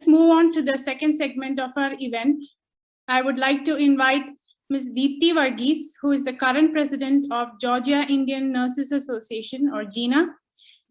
move on to the second segment of our event. I would like to invite Ms. Deepthi Varghese, who is the current president of Georgia Indian Nurses Association, or GINA.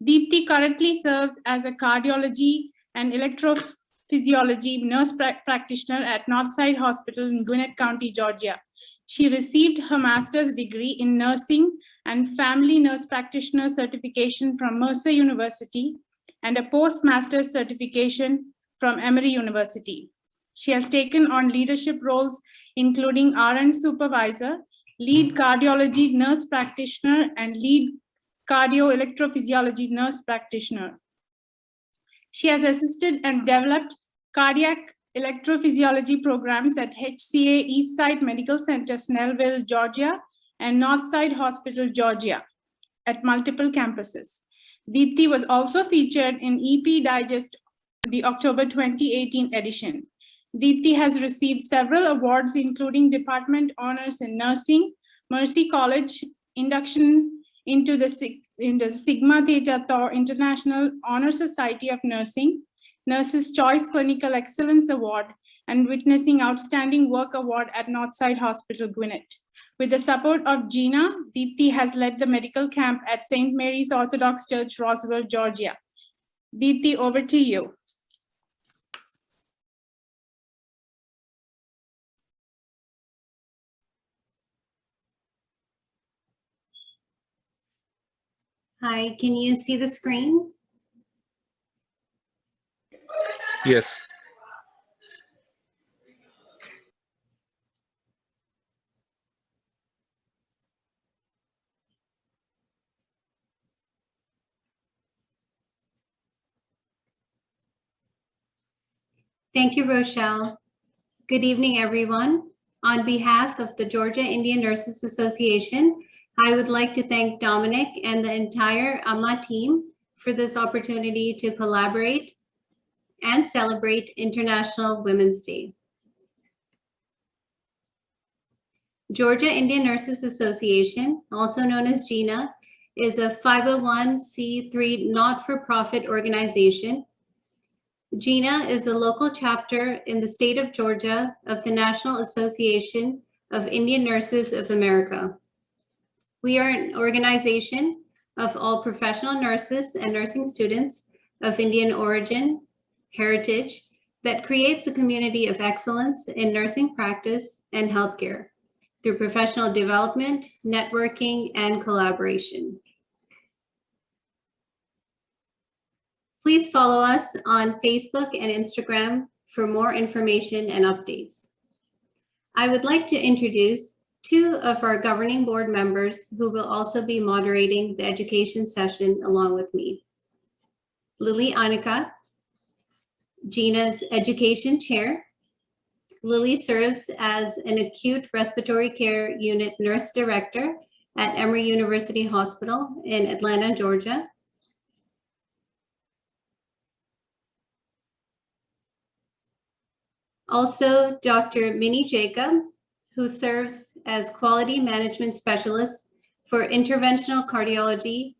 Deepthi currently serves as a cardiology and electrophysiology nurse practitioner at Northside Hospital in Gwinnett County, Georgia. She received her master's degree in nursing and family nurse practitioner certification from Mercer University and a postmaster's certification from Emory University. She has taken on leadership roles, including RN supervisor, lead cardiology nurse practitioner, and lead cardio electrophysiology nurse practitioner. She has assisted and developed cardiac electrophysiology programs at HCA Eastside Medical Center, Snellville, Georgia, and Northside Hospital, Georgia, at multiple campuses. Deepthi was also featured in EP Digest, the October 2018 edition. Deepthi has received several awards, including Department Honors in Nursing, Mercy College, induction into the Sigma Theta Tau International Honor Society of Nursing, Nurses Choice Clinical Excellence Award, and Witnessing Outstanding Work Award at Northside Hospital, Gwinnett. With the support of GINA, Deepthi has led the medical camp at St. Mary's Orthodox Church, Roswell, Georgia. Deepthi, over to you. Hi, can you see the screen? Yes. Thank you, Rochelle. Good evening, everyone. On behalf of the Georgia Indian Nurses Association, I would like to thank Dominic and the entire AMMA team for this opportunity to collaborate and celebrate International Women's Day. Georgia Indian Nurses Association, also known as GINA, is a 501c3 not-for-profit organization. GINA is a local chapter in the state of Georgia of the National Association of Indian Nurses of America. We are an organization of all professional nurses and nursing students of Indian origin, heritage, that creates a community of excellence in nursing practice and healthcare through professional development, networking, and collaboration. Please follow us on Facebook and Instagram for more information and updates. I would like to introduce two of our governing board members who will also be moderating the education session along with me. Lily Anika, GINA's education chair. Lily serves as an acute respiratory care unit nurse director at Emory University Hospital in Atlanta, Georgia. Also, Dr. Minnie Jacob, who serves as quality management specialist for interventional cardiology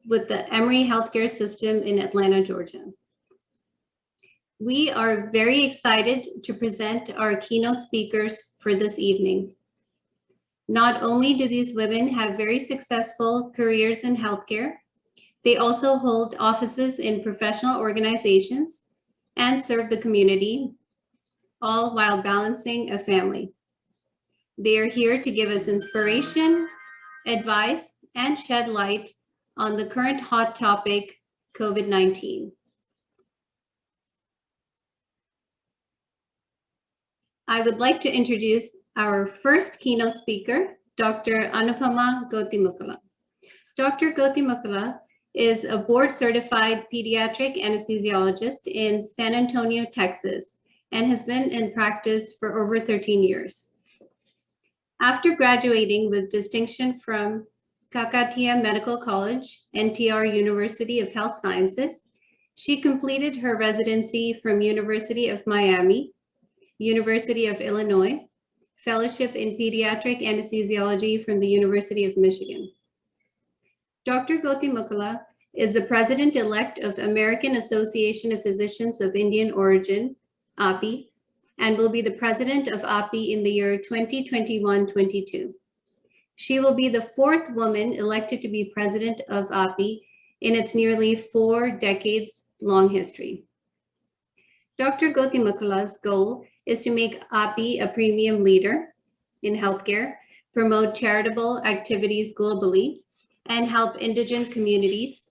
with the Emory Healthcare System in Atlanta, Georgia. We are very excited to present our keynote speakers for this evening. Not only do these women have very successful careers in healthcare, they also hold offices in professional organizations and serve the community, all while balancing a family. They are here to give us inspiration, advice, and shed light on the current hot topic, COVID-19. I would like to introduce our first keynote speaker, Dr. Anupama Gotimukula. Dr. Gotimukula is a board-certified pediatric anesthesiologist in San Antonio, Texas, and has been in practice for over 13 years. After graduating with distinction from Kakatiya Medical College, NTR University of Health Sciences, she completed her residency from University of Miami, University of Illinois, fellowship in pediatric anesthesiology from the University of Michigan. Dr. Gotimukula is the president-elect of American Association of Physicians of Indian Origin, API, and will be the president of API in the year 2021-22. She will be the fourth woman elected to be president of API in its nearly 4 decades long history. Dr. Gotimukula's goal is to make API a premium leader in healthcare, promote charitable activities globally, and help indigent communities,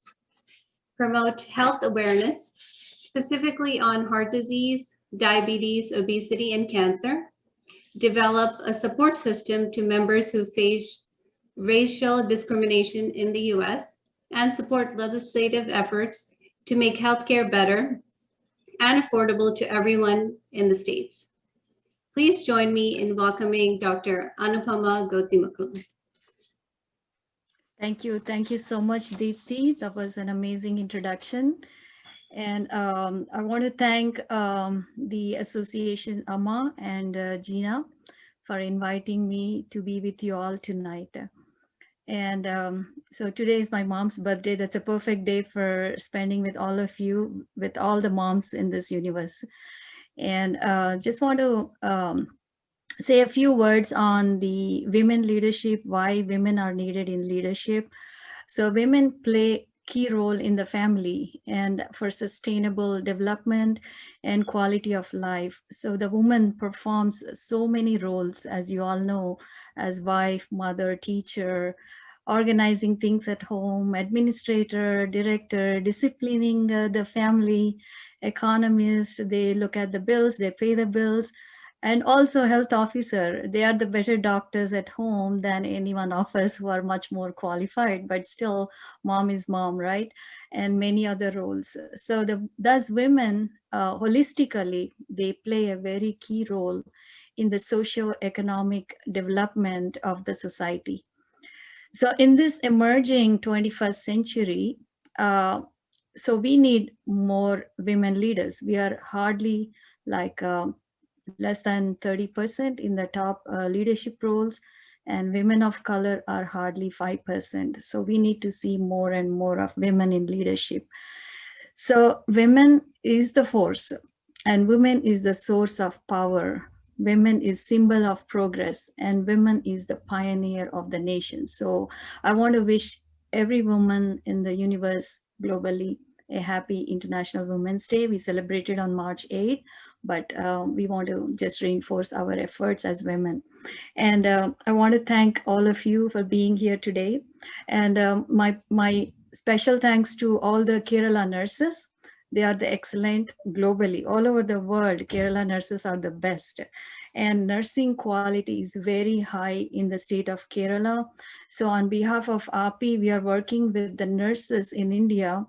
promote health awareness, specifically on heart disease, diabetes, obesity, and cancer, develop a support system to members who face racial discrimination in the US, and support legislative efforts to make healthcare better and affordable to everyone in the States. Please join me in welcoming Dr. Anupama Gotimukula. Thank you. Thank you so much, Deepti. That was an amazing introduction. And I want to thank the association AMMA and GINA for inviting me to be with you all tonight. And so today is my mom's birthday. That's a perfect day for spending with all of you, with all the moms in this universe. And just want to say a few words on the women leadership, why women are needed in leadership. So women play key role in the family and for sustainable development and quality of life. So the woman performs so many roles, as you all know, as wife, mother, teacher, organizing things at home, administrator, director, disciplining the family, economist. They look at the bills, they pay the bills, and also health officer. They are the better doctors at home than any one of us who are much more qualified, but still mom is mom, right? And many other roles. So thus women holistically, they play a very key role in the socio-economic development of the society. So in this emerging 21st century, so we need more women leaders. We are hardly like less than 30% in the top leadership roles, and women of color are hardly 5%. So we need to see more and more of women in leadership. So women is the force, and women is the source of power. Women is symbol of progress, and women is the pioneer of the nation. So I want to wish every woman in the universe globally a happy International Women's Day. We celebrated on March 8th, but we want to just reinforce our efforts as women. And I want to thank all of you for being here today. And my special thanks to all the Kerala nurses. They are the excellent globally, all over the world. Kerala nurses are the best. And nursing quality is very high in the state of Kerala. So on behalf of API, we are working with the nurses in India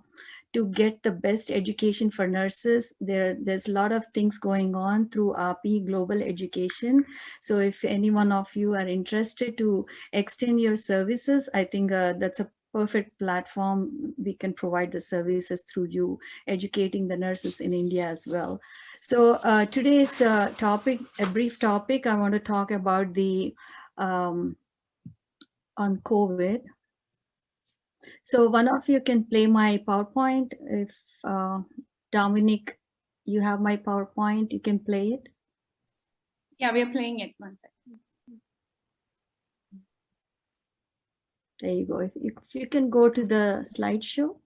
to get the best education for nurses. There's a lot of things going on through API Global Education. So if any one of you are interested to extend your services, I think that's a perfect platform. We can provide the services through you, educating the nurses in India as well. So today's topic, a brief topic, I want to talk about the on COVID. So one of you can play my PowerPoint. If Dominic, you have my PowerPoint, you can play it. Yeah, we are playing it. 1 second. There you go. If you can go to the slideshow.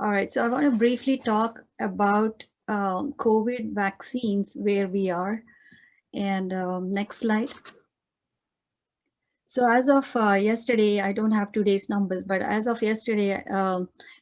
All right, so I want to briefly talk about COVID vaccines, where we are. And next slide. So as of yesterday, I don't have today's numbers, but as of yesterday,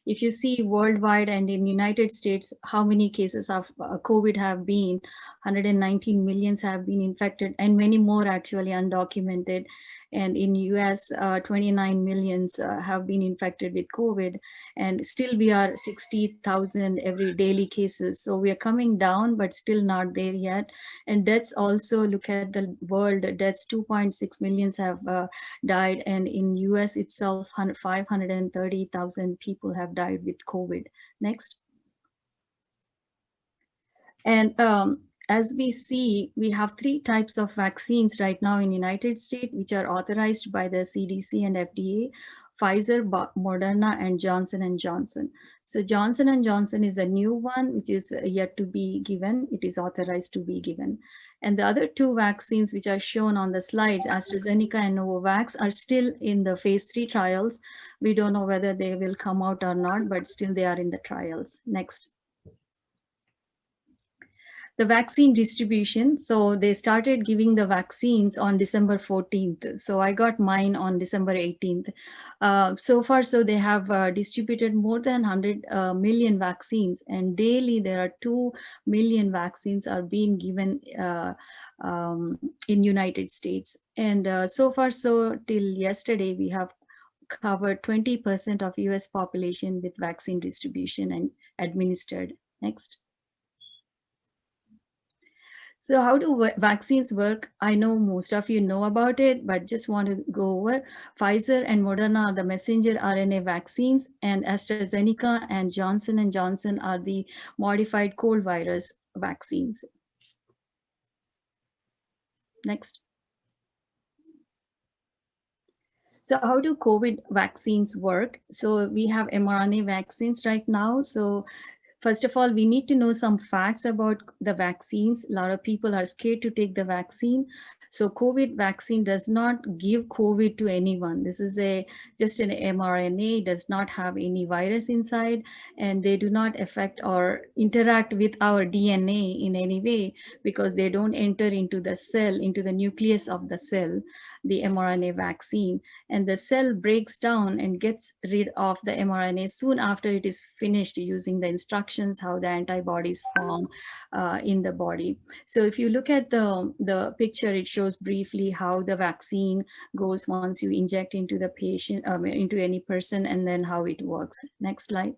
if you see worldwide and in United States, how many cases of COVID have been, 119 millions have been infected, and many more actually undocumented. And in US, 29 millions have been infected with COVID, and still we are 60,000 every daily cases. So we are coming down, but still not there yet. And deaths also, look at the world, deaths, 2.6 millions have died, and in US itself, 530,000 people have died with COVID. Next. And as we see, we have 3 types of vaccines right now in United States, which are authorized by the CDC and FDA Pfizer, Moderna, and Johnson & Johnson. So Johnson & Johnson is a new one, which is yet to be given. It is authorized to be given. And the other two vaccines, which are shown on the slides, AstraZeneca and Novavax, are still in the phase 3 trials. We don't know whether they will come out or not, but still they are in the trials. Next. The vaccine distribution. So they started giving the vaccines on December 14th. So I got mine on December 18th. So far, so they have distributed more than 100 million vaccines, and daily there are 2 million vaccines are being given in United States. And so far, so till yesterday, we have covered 20% of US population with vaccine distribution and administered. Next. So how do vaccines work? I know most of you know about it, but just want to go over. Pfizer and Moderna are the messenger RNA vaccines, and AstraZeneca and Johnson & Johnson are the modified cold virus vaccines. Next. So how do COVID vaccines work? So we have mRNA vaccines right now. So first of all, we need to know some facts about the vaccines. A lot of people are scared to take the vaccine. So COVID vaccine does not give COVID to anyone. This is just an mRNA, does not have any virus inside, and they do not affect or interact with our DNA in any way because they don't enter into the cell, into the nucleus of the cell, the mRNA vaccine. And the cell breaks down and gets rid of the mRNA soon after it is finished using the instructions how the antibodies form in the body. So if you look at the picture, it shows briefly how the vaccine goes once you inject into the patient, into any person, and then how it works. Next slide.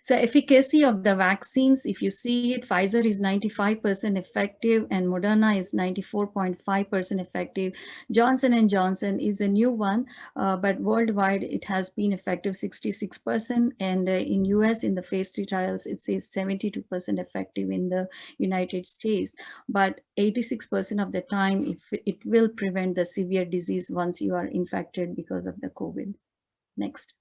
So efficacy of the vaccines, if you see it, Pfizer is 95% effective and Moderna is 94.5% effective. Johnson & Johnson is a new one, but worldwide it has been effective 66%. And in US, in the phase 3 trials, it says 72% effective in the United States. But 86% of the time, it will prevent the severe disease once you are infected because of the COVID. Next.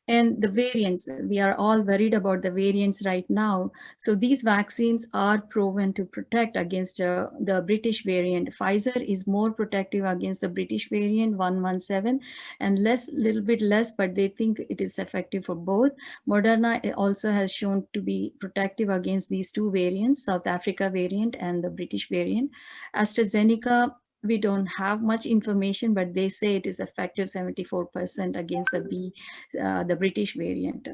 And the variants, we are all worried about the variants right now. So these vaccines are proven to protect against the British variant. Pfizer is more protective against the British variant 117 and little bit less, but they think it is effective for both. Moderna also has shown to be protective against these two variants, South Africa variant and the British variant. AstraZeneca, we don't have much information, but they say it is effective 74% against the British variant.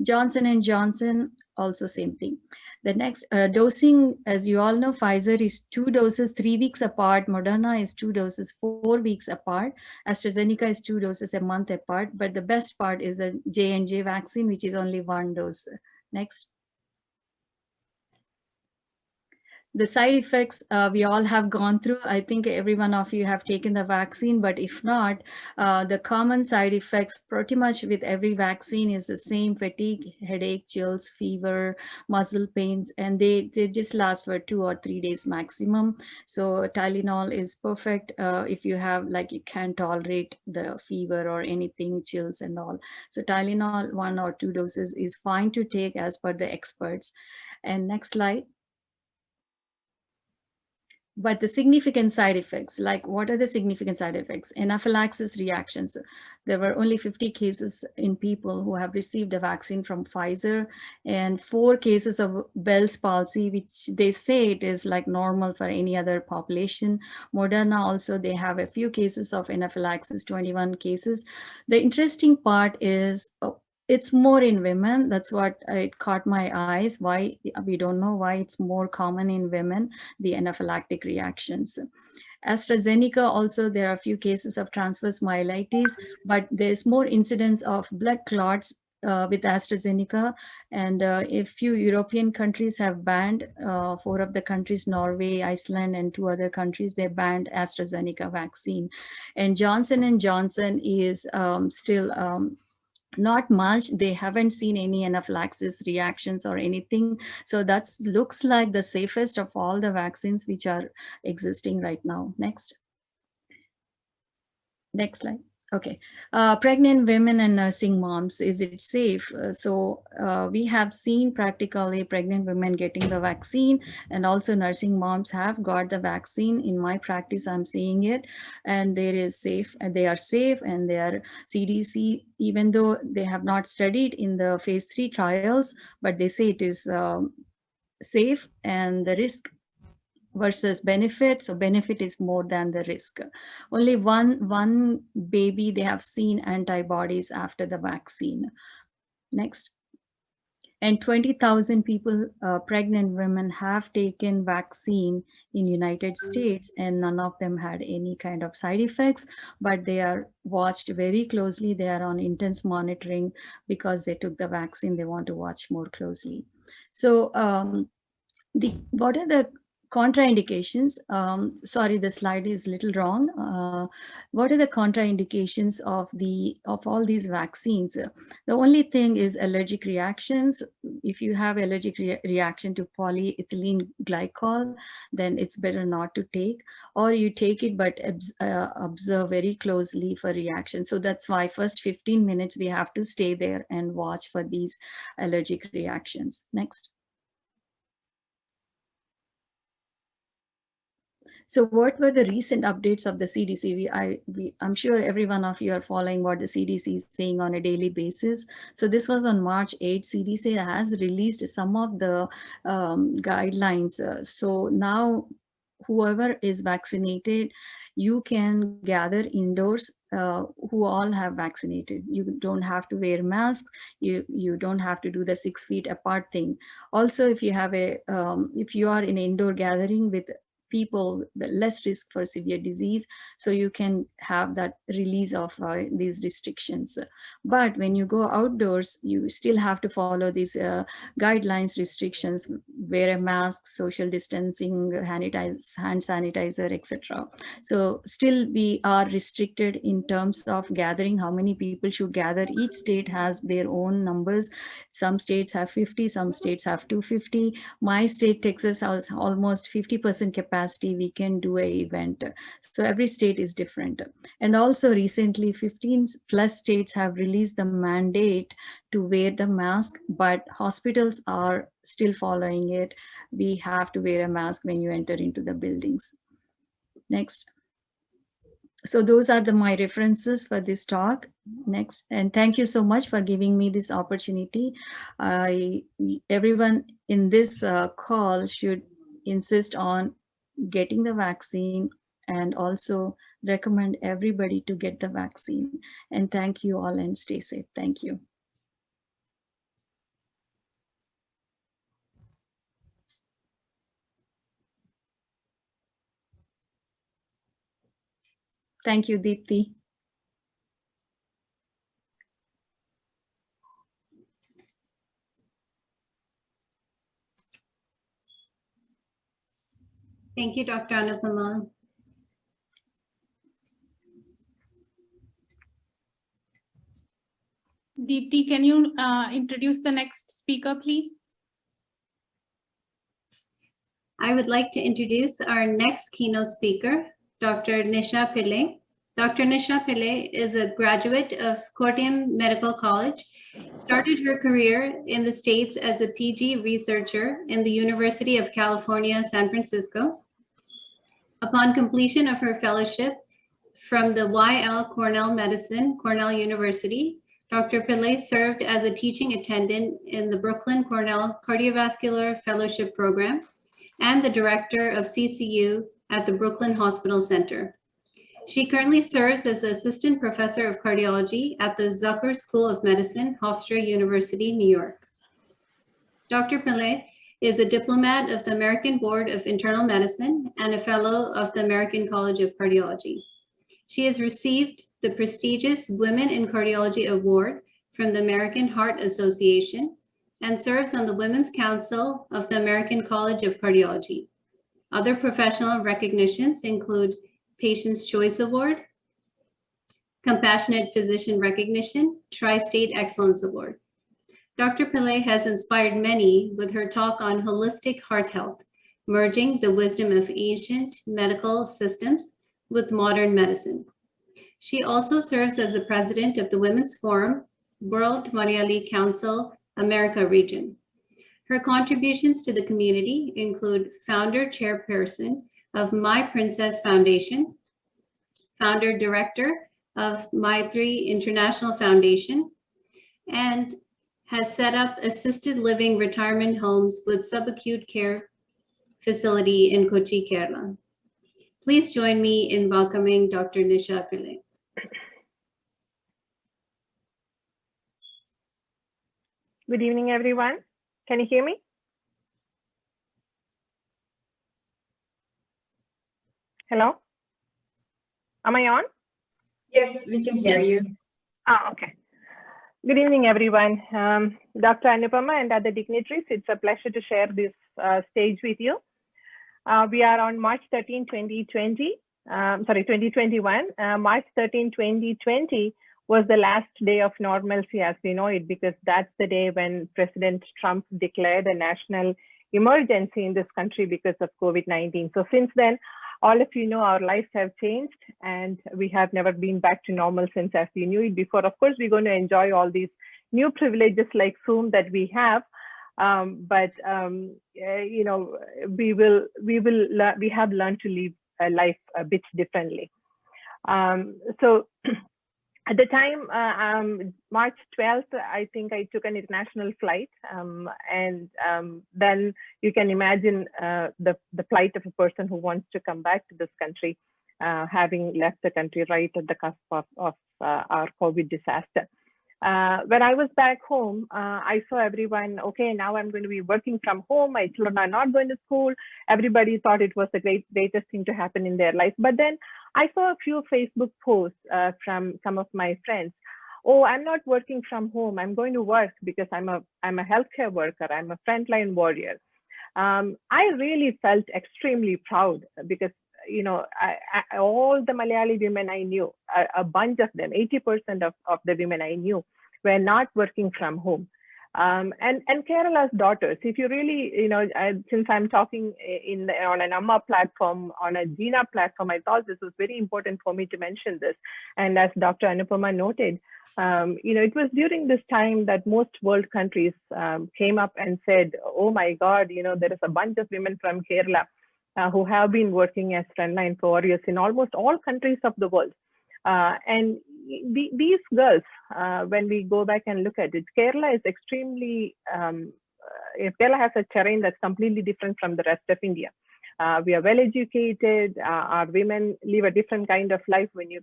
Johnson & Johnson, also same thing. The next dosing, as you all know, Pfizer is 2 doses 3 weeks apart. Moderna is 2 doses 4 weeks apart. AstraZeneca is 2 doses a month apart. But the best part is the J&J vaccine, which is only 1 dose. Next. The side effects we all have gone through. I think every one of you have taken the vaccine, but if not, the common side effects pretty much with every vaccine is the same: fatigue, headache, chills, fever, muscle pains, and they just last for 2 or 3 days maximum. So Tylenol is perfect if you have, like, you can't tolerate the fever or anything, chills and all. So Tylenol 1 or 2 doses is fine to take as per the experts. And next slide. But the significant side effects, like what are the significant side effects? Anaphylaxis reactions. There were only 50 cases in people who have received a vaccine from Pfizer, and 4 cases of Bell's palsy, which they say it is like normal for any other population. Moderna also, they have a few cases of anaphylaxis, 21 cases. The interesting part is, it's more in women. That's what it caught my eyes. Why? We don't know why it's more common in women, the anaphylactic reactions. AstraZeneca also, there are a few cases of transverse myelitis, but there's more incidence of blood clots with AstraZeneca. And a few European countries have banned, 4 of the countries, Norway, Iceland, and 2 other countries, they banned AstraZeneca vaccine. And Johnson & Johnson is still not much. They haven't seen any anaphylaxis reactions or anything. So that looks like the safest of all the vaccines which are existing right now. Next. Next slide. Okay. Pregnant women and nursing moms, is it safe? We have seen practically pregnant women getting the vaccine, and also nursing moms have got the vaccine. In my practice, I'm seeing it, and they are safe, and they are CDC, even though they have not studied in the phase 3 trials, but they say it is safe, and the risk versus benefit. So benefit is more than the risk. Only one baby, they have seen antibodies after the vaccine. Next. And 20,000 people, pregnant women have taken vaccine in United States, and none of them had any kind of side effects, but they are watched very closely. They are on intense monitoring because they took the vaccine. They want to watch more closely. So what are the contraindications? Sorry, the slide is a little wrong. What are the contraindications of all these vaccines? The only thing is allergic reactions. If you have allergic reaction to polyethylene glycol, then it's better not to take, or you take it but observe very closely for reaction. So that's why first 15 minutes we have to stay there and watch for these allergic reactions. Next. So what were the recent updates of the CDC? I'm sure every one of you are following what the CDC is saying on a daily basis. So this was on March 8th. CDC has released some of the guidelines. So now whoever is vaccinated, you can gather indoors who all have vaccinated. You don't have to wear masks. You don't have to do the 6 feet apart thing. Also, if you have if you are in an indoor gathering with people, the less risk for severe disease, so you can have that release of these restrictions. But when you go outdoors, you still have to follow these guidelines, restrictions, wear a mask, social distancing, hand sanitizer, etc. So still we are restricted in terms of gathering, how many people should gather. Each state has their own numbers. Some states have 50, some states have 250. My state, Texas, has almost 50% capacity. We can do an event. So every state is different. And also recently 15 plus states have released the mandate to wear the mask, but hospitals are still following it. We have to wear a mask when you enter into the buildings. Next. So those are my references for this talk. Next. And thank you so much for giving me this opportunity. Everyone in this call should insist on getting the vaccine, and also recommend everybody to get the vaccine. And thank you all, and stay safe. Thank you. Thank you, Deepti. Thank you, Dr. Anupama. Deepti, can you introduce the next speaker, please? I would like to introduce our next keynote speaker, Dr. Nisha Pidling. Dr. Nisha Pidling is a graduate of Atlnta Medical College, started her career in the States as a PG researcher in the University of California, San Francisco. Upon completion of her fellowship from the YL Cornell Medicine, Cornell University, Dr. Pillay served as a teaching attendant in the Brooklyn Cornell Cardiovascular Fellowship Program and the director of CCU at the Brooklyn Hospital Center. She currently serves as the assistant professor of cardiology at the Zucker School of Medicine, Hofstra University, New York. Dr. Pillay is a diplomat of the American Board of Internal Medicine and a fellow of the American College of Cardiology. She has received the prestigious Women in Cardiology Award from the American Heart Association and serves on the Women's Council of the American College of Cardiology. Other professional recognitions include Patient's Choice Award, Compassionate Physician Recognition, Tri-State Excellence Award. Dr. Pillay has inspired many with her talk on holistic heart health, merging the wisdom of ancient medical systems with modern medicine. She also serves as the president of the Women's Forum, World Malayalee Council, America region. Her contributions to the community include founder chairperson of My Princess Foundation, founder director of My3 International Foundation, and has set up assisted living retirement homes with subacute care facility in Kochi, Kerala. Please join me in welcoming Dr. Nisha Pidling. Good evening, everyone. Can you hear me? Hello? Am I on? Yes, we can hear you. Okay. Good evening, everyone. Dr. Anupama and other dignitaries, it's a pleasure to share this stage with you. We are on March 13, 2021. March 13, 2020 was the last day of normalcy as we know it, because that's the day when President Trump declared a national emergency in this country because of COVID-19. So since then, all of you know our lives have changed and we have never been back to normal since as we knew it before. Of course, we're going to enjoy all these new privileges like Zoom that we have. You know, we have learned to live a life a bit differently. So at the time, March 12th, I think I took an international flight. Then you can imagine the plight of a person who wants to come back to this country, having left the country right at the cusp of our COVID disaster. When I was back home, I saw everyone, okay, now I'm going to be working from home. My children are not going to school. Everybody thought it was the greatest thing to happen in their life. But then I saw a few Facebook posts from some of my friends. Oh, I'm not working from home. I'm going to work because I'm a healthcare worker. I'm a frontline warrior. I really felt extremely proud because, you know, all the Malayali women I knew, a bunch of them, 80% of the women I knew were not working from home. And Kerala's daughters, if you really, you know, since I'm talking on an AMMA platform, on a GINA platform, I thought this was very important for me to mention this. And as Dr. Anupama noted, you know, it was during this time that most world countries came up and said, oh my God, you know, there is a bunch of women from Kerala who have been working as frontline warriors in almost all countries of the world. And these girls, when we go back and look at it, Kerala is extremely, Kerala has a terrain that's completely different from the rest of India. We are well educated, our women live a different kind of life when you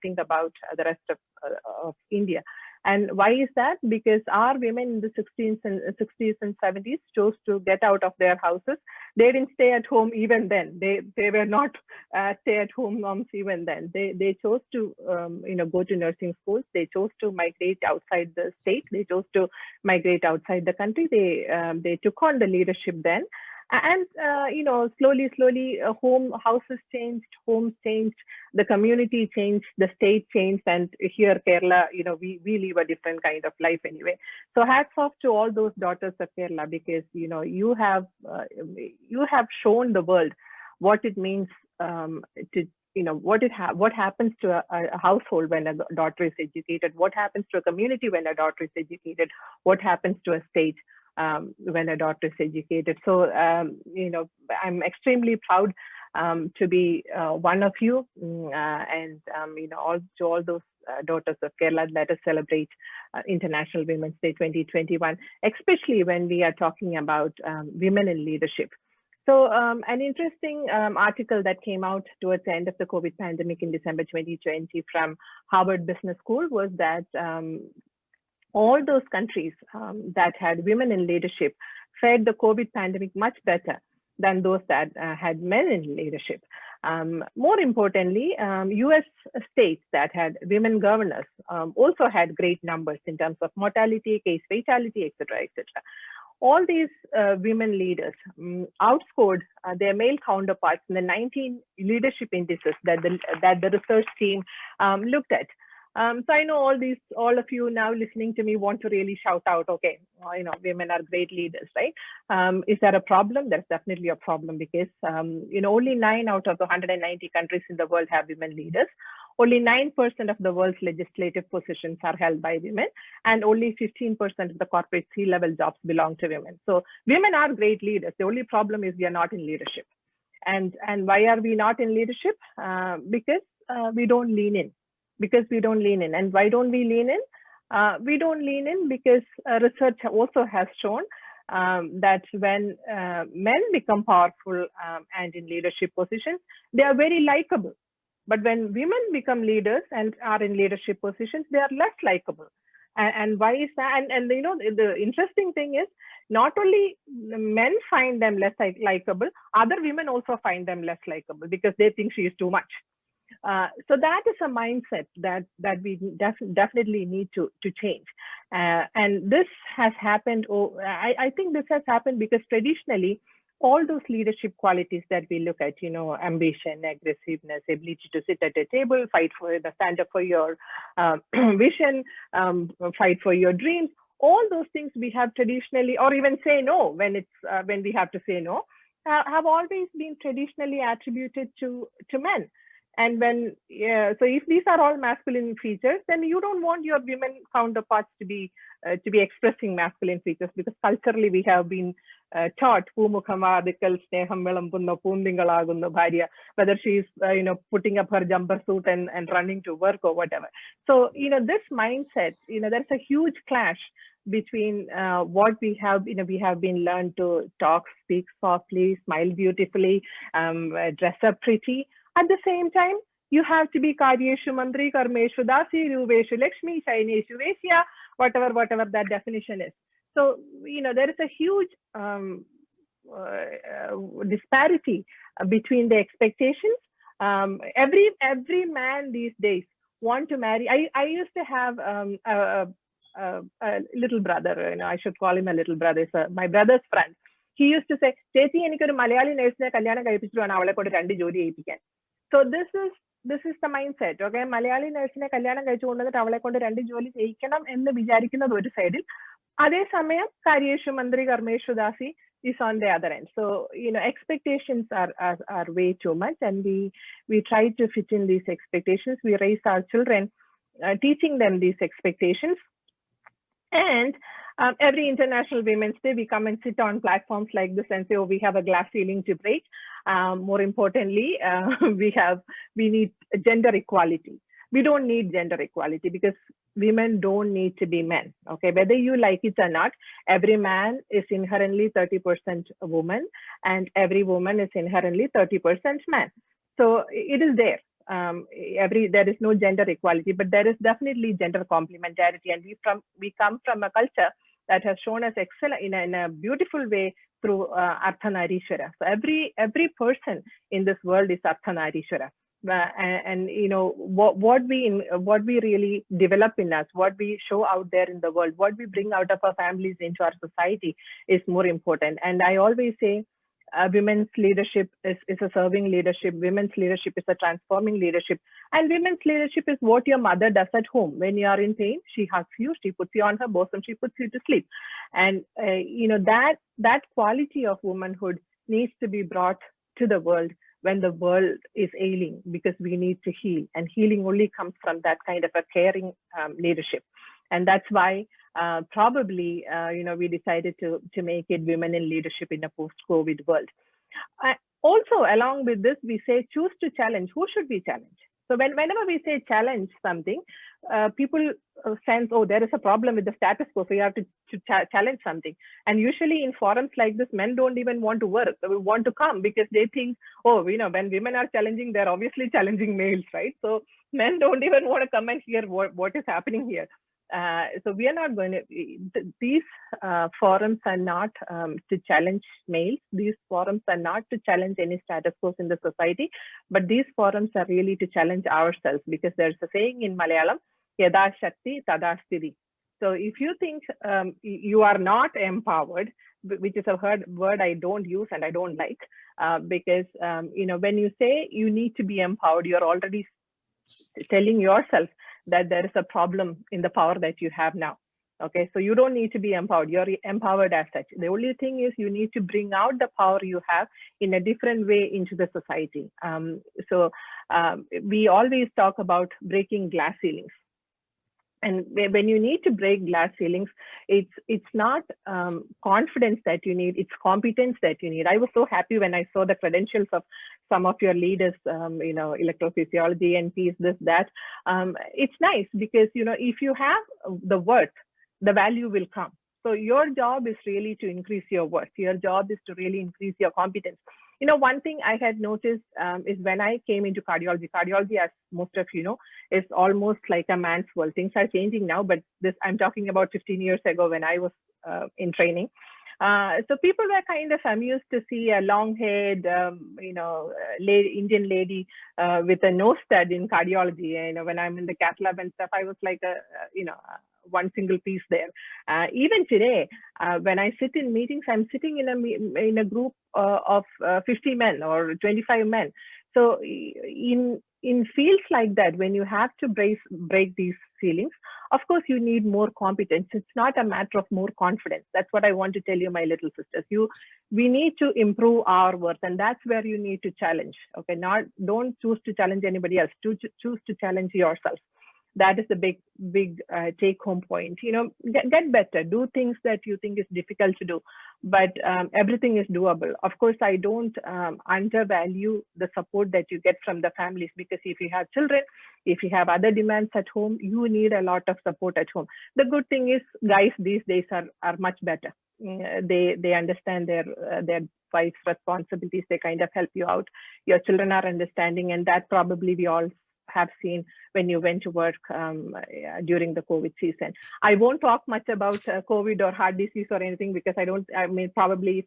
think about the rest of India. And why is that? Because our women in the 60s and 70s chose to get out of their houses. They didn't stay at home even then. They were not stay-at-home moms even then. They chose to you know, go to nursing schools. They chose to migrate outside the state. They chose to migrate outside the country. They took on the leadership then. And you know, slowly, houses changed, homes changed, the community changed, the state changed, and here Kerala, you know, we live a different kind of life anyway. So hats off to all those daughters of Kerala, because you know, you have shown the world what it means to, you know, what happens to a household when a daughter is educated, what happens to a community when a daughter is educated, what happens to a state when a daughter is educated. So, you know, I'm extremely proud to be one of you, and you know, all those daughters of Kerala. Let us celebrate International Women's Day 2021, especially when we are talking about women in leadership. So an interesting article that came out towards the end of the COVID pandemic in December 2020 from Harvard Business School was that all those countries that had women in leadership fared the COVID pandemic much better than those that had men in leadership. More importantly, US states that had women governors also had great numbers in terms of mortality, case fatality, etc., etc. All these women leaders outscored their male counterparts in the 19 leadership indices that the research team looked at. So I know all of you now listening to me want to really shout out, okay, you know, women are great leaders, right? Is there a problem? There's definitely a problem because, you know, only 9 out of the 190 countries in the world have women leaders. only 9% of the world's legislative positions are held by women, and only 15% of the corporate C-level jobs belong to women. So women are great leaders. The only problem is we are not in leadership. And why are we not in leadership? Because we don't lean in. And why don't we lean in? We don't lean in because research also has shown that when men become powerful and in leadership positions, they are very likable. But when women become leaders and are in leadership positions, they are less likable. And why is that? And you know, the interesting thing is, not only men find them less likable, other women also find them less likable because they think she is too much. So that is a mindset that we definitely need to change. And this has happened. I think this has happened because traditionally, all those leadership qualities that we look at, you know, ambition, aggressiveness, ability to sit at a table, stand up for your vision, fight for your dreams, all those things we have traditionally, or even say no when we have to say no, have always been traditionally attributed to men. And when so if these are all masculine features, then you don't want your women counterparts to be expressing masculine features, because culturally we have been taught whether she is putting up her jumper suit and running to work or whatever. So this mindset, there's a huge clash between what we have been learned to talk, speak softly, smile beautifully, dress up pretty. At the same time, you have to be Karyeshu Mandri, Karmeshu Dasi, Ruveshu Lakshmi, Shaineshu Vesya, whatever that definition is. So, there is a huge disparity between the expectations. Every man these days want to marry. I used to have a little brother, I should call him a little brother, my brother's friend. He used to say, Chethi, enikku oru Malayali nurse-ne kalyanam kayippichu vena avale kondu rendu joli cheyipikkan. So this is the mindset. Okay, Malayali nurse-ne kalyanam kayichu kondu avale kondu rendu joli cheyikkanam ennu vicharikkunnathu oru side il, ade samayam Karyeshu Mandri Karmeshu Dasi is on the other end. So expectations are way too much, and we try to fit in these expectations. We raise our children teaching them these expectations. And every International Women's Day, we come and sit on platforms like this and say, oh, we have a glass ceiling to break. More importantly, we need gender equality. We don't need gender equality because women don't need to be men. Okay, whether you like it or not, every man is inherently 30% woman, and every woman is inherently 30% man. So it is there. There is no gender equality, but there is definitely gender complementarity, and we come from a culture that has shown us excel in a beautiful way through Arthanarishwara. So every person in this world is Arthanarishwara, and what we really develop in us, what we show out there in the world, what we bring out of our families into our society is more important. And I always say, women's leadership is a serving leadership. Women's leadership is a transforming leadership. And women's leadership is what your mother does at home. When you are in pain, she hugs you, she puts you on her bosom, she puts you to sleep. And that quality of womanhood needs to be brought to the world when the world is ailing, because we need to heal. And healing only comes from that kind of a caring leadership. And that's why probably, we decided to make it Women in Leadership in a post-COVID world. Also, along with this, we say choose to challenge. Who should we challenge? So whenever we say challenge something, people sense, oh, there is a problem with the status quo, so you have to challenge something. And usually in forums like this, men don't even want to want to come, because they think, oh, when women are challenging, they're obviously challenging males, right? So men don't even want to come and hear what is happening here. So we are not going to, these forums are not to challenge males. These forums are not to challenge any status quo in the society, but these forums are really to challenge ourselves, because there's a saying in Malayalam, Yada Shakti Tada Sthiti. So if you think you are not empowered, which is a word I don't use and I don't like, because when you say you need to be empowered, you're already telling yourself that there is a problem in the power that you have now. Okay, so you don't need to be empowered. You're empowered as such. The only thing is you need to bring out the power you have in a different way into the society. So We always talk about breaking glass ceilings. And when you need to break glass ceilings, it's not confidence that you need, it's competence that you need. I was so happy when I saw the credentials of some of your leaders, electrophysiology, NPs, this, that. It's nice because, if you have the worth, the value will come. So your job is really to increase your worth. Your job is to really increase your competence. One thing I had noticed is when I came into cardiology, as most of you know, is almost like a man's world. Things are changing now, but I'm talking about 15 years ago when I was in training. So people were kind of amused to see a long-haired, Indian lady with a nose stud in cardiology. When I'm in the cath lab and stuff, I was like one single piece there. Even today, when I sit in meetings, I'm sitting in a group of 50 men or 25 men. So in fields like that, when you have to break these ceilings, of course, you need more competence. It's not a matter of more confidence. That's what I want to tell you, my little sisters. We need to improve our worth, and that's where you need to challenge. Okay, don't choose to challenge anybody else. Choose to challenge yourself. That is the big take-home point. Get better. Do things that you think is difficult to do, but everything is doable. Of course, I don't undervalue the support that you get from the families, because if you have children, if you have other demands at home, you need a lot of support at home. The good thing is, guys these days are much better. They understand their wife's responsibilities. They kind of help you out. Your children are understanding, and that probably we all have seen when you went to work during the COVID season. I won't talk much about COVID or heart disease or anything, because probably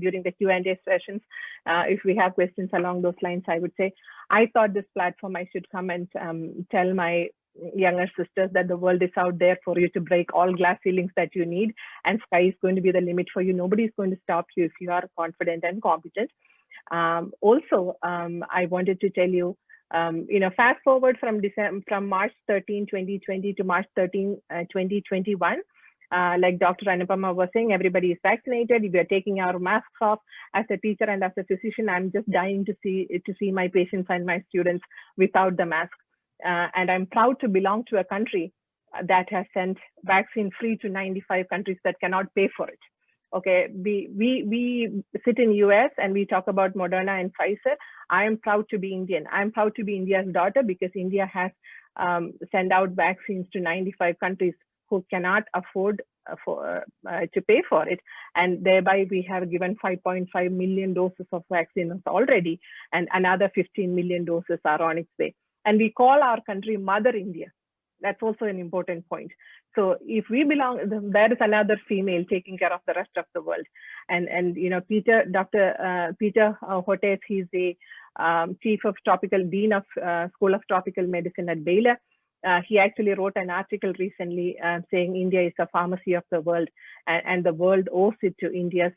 during the Q&A sessions, if we have questions along those lines, I would say, I thought this platform, I should come and tell my younger sisters that the world is out there for you to break all glass ceilings that you need, and sky is going to be the limit for you. Nobody is going to stop you if you are confident and competent. Also, I wanted to tell you, fast forward from March 13, 2020 to March 13, 2021, like Dr. Anupama was saying, everybody is vaccinated. We are taking our masks off. As a teacher and as a physician, I'm just dying to see my patients and my students without the mask. And I'm proud to belong to a country that has sent vaccine free to 95 countries that cannot pay for it. Okay, we sit in US and we talk about Moderna and Pfizer. I am proud to be Indian. I'm proud to be India's daughter, because India has sent out vaccines to 95 countries who cannot afford to pay for it. And thereby we have given 5.5 million doses of vaccines already, and another 15 million doses are on its way. And we call our country Mother India. That's also an important point. So if we belong, there is another female taking care of the rest of the world. And Dr. Peter Hotez, he's the Chief of Dean of School of Tropical Medicine at Baylor. He actually wrote an article recently saying India is a pharmacy of the world, and the world owes it to India's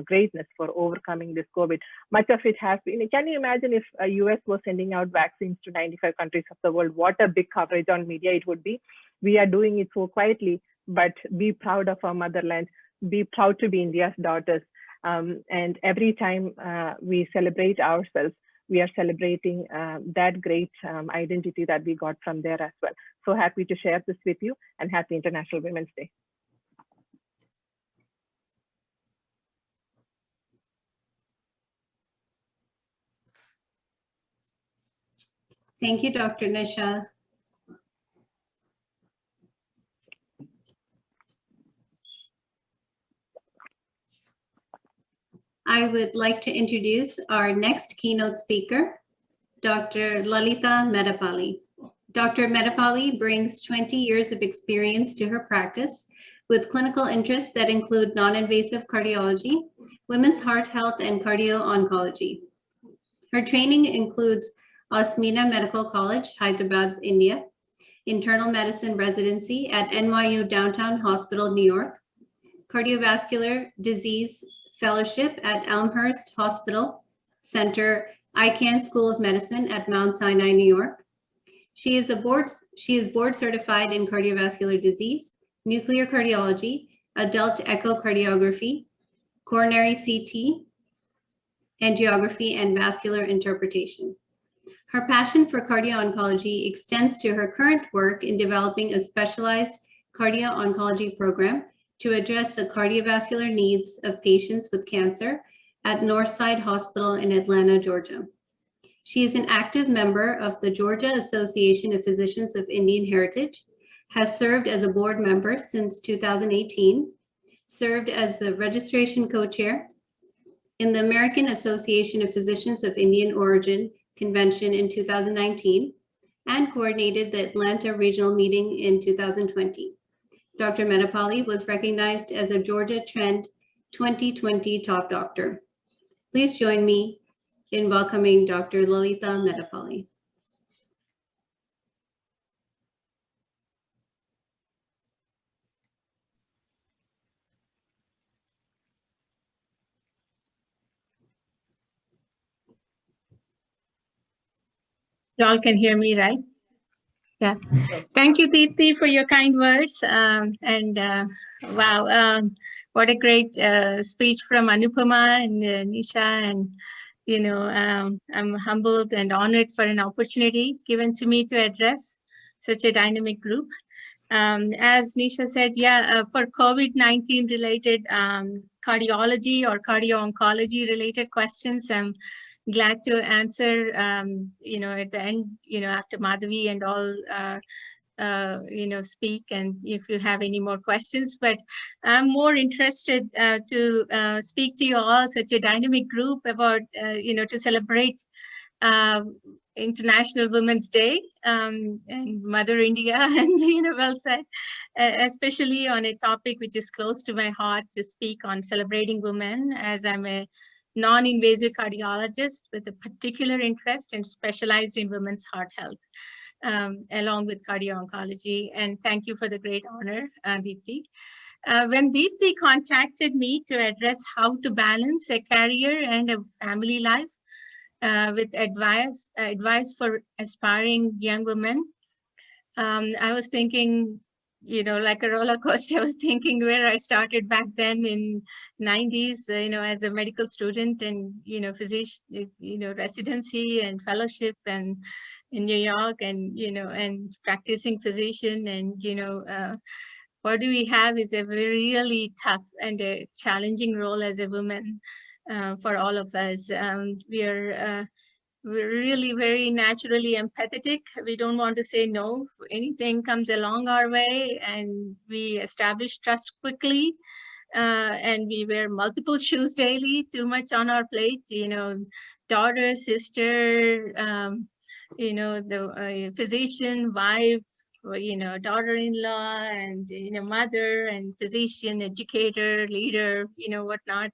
greatness for overcoming this COVID. Much of it has been. Can you imagine if US was sending out vaccines to 95 countries of the world? What a big coverage on media it would be. We are doing it so quietly, but be proud of our motherland. Be proud to be India's daughters. And every time we celebrate ourselves, we are celebrating that great identity that we got from there as well. So happy to share this with you, and happy International Women's Day. Thank you, Dr. Nisha. I would like to introduce our next keynote speaker, Dr. Lalita Medapalli. Dr. Medapalli brings 20 years of experience to her practice with clinical interests that include non-invasive cardiology, women's heart health, and cardio-oncology. Her training includes Osmina Medical College, Hyderabad, India, internal medicine residency at NYU Downtown Hospital, New York, cardiovascular disease fellowship at Elmhurst Hospital Center, Icahn School of Medicine at Mount Sinai, New York. She is board certified in cardiovascular disease, nuclear cardiology, adult echocardiography, coronary CT, angiography, and vascular interpretation. Her passion for cardio-oncology extends to her current work in developing a specialized cardio-oncology program to address the cardiovascular needs of patients with cancer at Northside Hospital in Atlanta, Georgia. She is an active member of the Georgia Association of Physicians of Indian Heritage, has served as a board member since 2018, served as the registration co-chair in the American Association of Physicians of Indian Origin Convention in 2019, and coordinated the Atlanta Regional Meeting in 2020. Dr. Metapalli was recognized as a Georgia Trend 2020 Top Doctor. Please join me in welcoming Dr. Lalita Metapalli. You all can hear me, right? Yeah. Thank you, Deepti, for your kind words. Wow, what a great speech from Anupama and Nisha. And, I'm humbled and honored for an opportunity given to me to address such a dynamic group. As Nisha said, for COVID-19 related cardiology or cardio-oncology related questions, I'm glad to answer, at the end, after Madhavi and all, speak, and if you have any more questions. But I'm more interested to speak to you all, such a dynamic group, about, to celebrate International Women's Day and Mother India, and well said, especially on a topic which is close to my heart, to speak on celebrating women, as I'm a non-invasive cardiologist with a particular interest and specialized in women's heart health, along with cardio-oncology. And thank you for the great honor, Deepti. When Deepti contacted me to address how to balance a career and a family life, with advice for aspiring young women, I was thinking, like a roller coaster. I was thinking where I started back then in 90s, as a medical student, and, physician, residency and fellowship, and in New York, and, and practicing physician. And, what do we have is a really tough and a challenging role as a woman for all of us. We're really very naturally empathetic. We don't want to say no if anything comes along our way, and we establish trust quickly, and we wear multiple shoes daily, too much on our plate, daughter, sister, the physician, wife, daughter-in-law, and, mother, and physician, educator, leader, whatnot.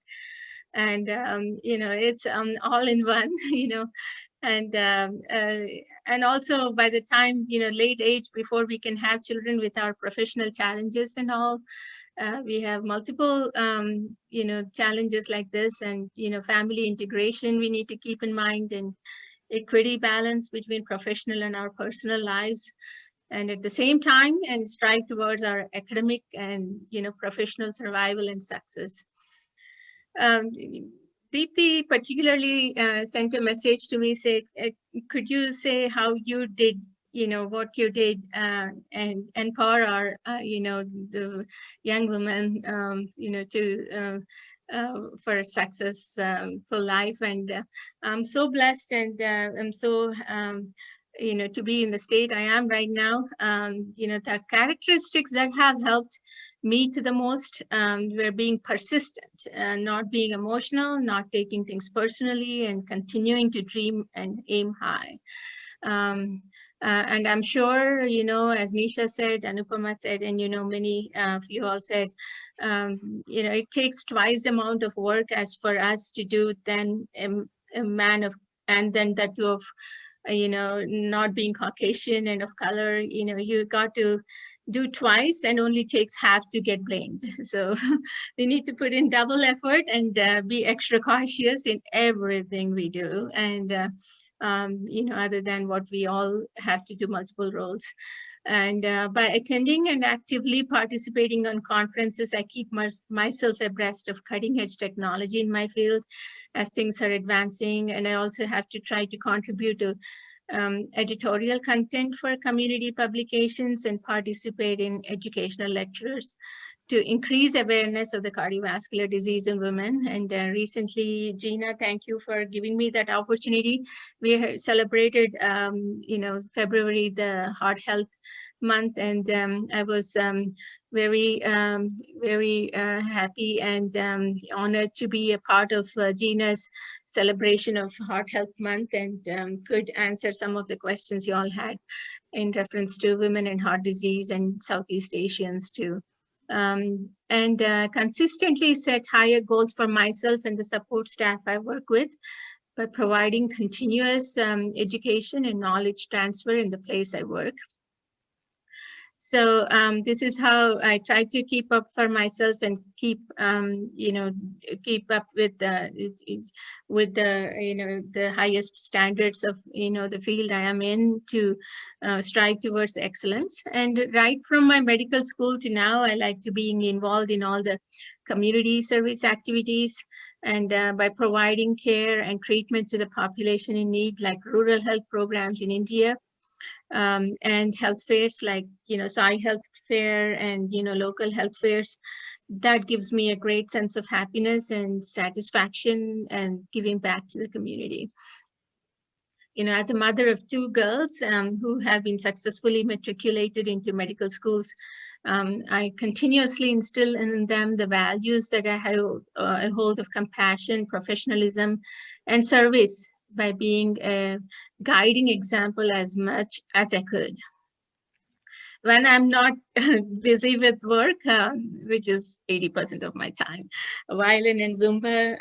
And, it's all in one, and also by the time, late age, before we can have children, with our professional challenges and all, we have multiple, challenges like this, and, family integration we need to keep in mind, and equity balance between professional and our personal lives. And at the same time, and strive towards our academic and, professional survival and success. Deepti particularly sent a message to me, said, could you say how you did, what you did, and empower our, the young women, for a successful life. And I'm so blessed, and I'm so, to be in the state I am right now. The characteristics that have helped me to the most were being persistent, not being emotional, not taking things personally, and continuing to dream and aim high. And I'm sure, as Nisha said, Anupama said, and, many of you all said, it takes twice the amount of work as for us to do than a man of, and then that too of, not being Caucasian and of color. You got to do twice, and only takes half to get blamed. So we need to put in double effort, and be extra cautious in everything we do. And, other than what we all have to do multiple roles. And by attending and actively participating on conferences, I keep myself abreast of cutting edge technology in my field as things are advancing. And I also have to try to contribute to editorial content for community publications and participate in educational lectures to increase awareness of the cardiovascular disease in women. And recently, GINA, thank you for giving me that opportunity. We celebrated, February, the Heart Health Month, and I was very happy and honored to be a part of GINA's celebration of Heart Health Month, and could answer some of the questions you all had in reference to women and heart disease and Southeast Asians too. And consistently set higher goals for myself and the support staff I work with by providing continuous education and knowledge transfer in the place I work. So this is how I try to keep up for myself and keep, keep up with the highest standards of, the field I am in, to strive towards excellence. And right from my medical school to now, I like to being involved in all the community service activities, and by providing care and treatment to the population in need, like rural health programs in India, and health fairs like, Sai Health Fair and, local health fairs. That gives me a great sense of happiness and satisfaction and giving back to the community. As a mother of 2 girls who have been successfully matriculated into medical schools, I continuously instill in them the values that I have a hold of compassion, professionalism, and service, by being a guiding example as much as I could. When I'm not busy with work, which is 80% of my time, violin and Zumba,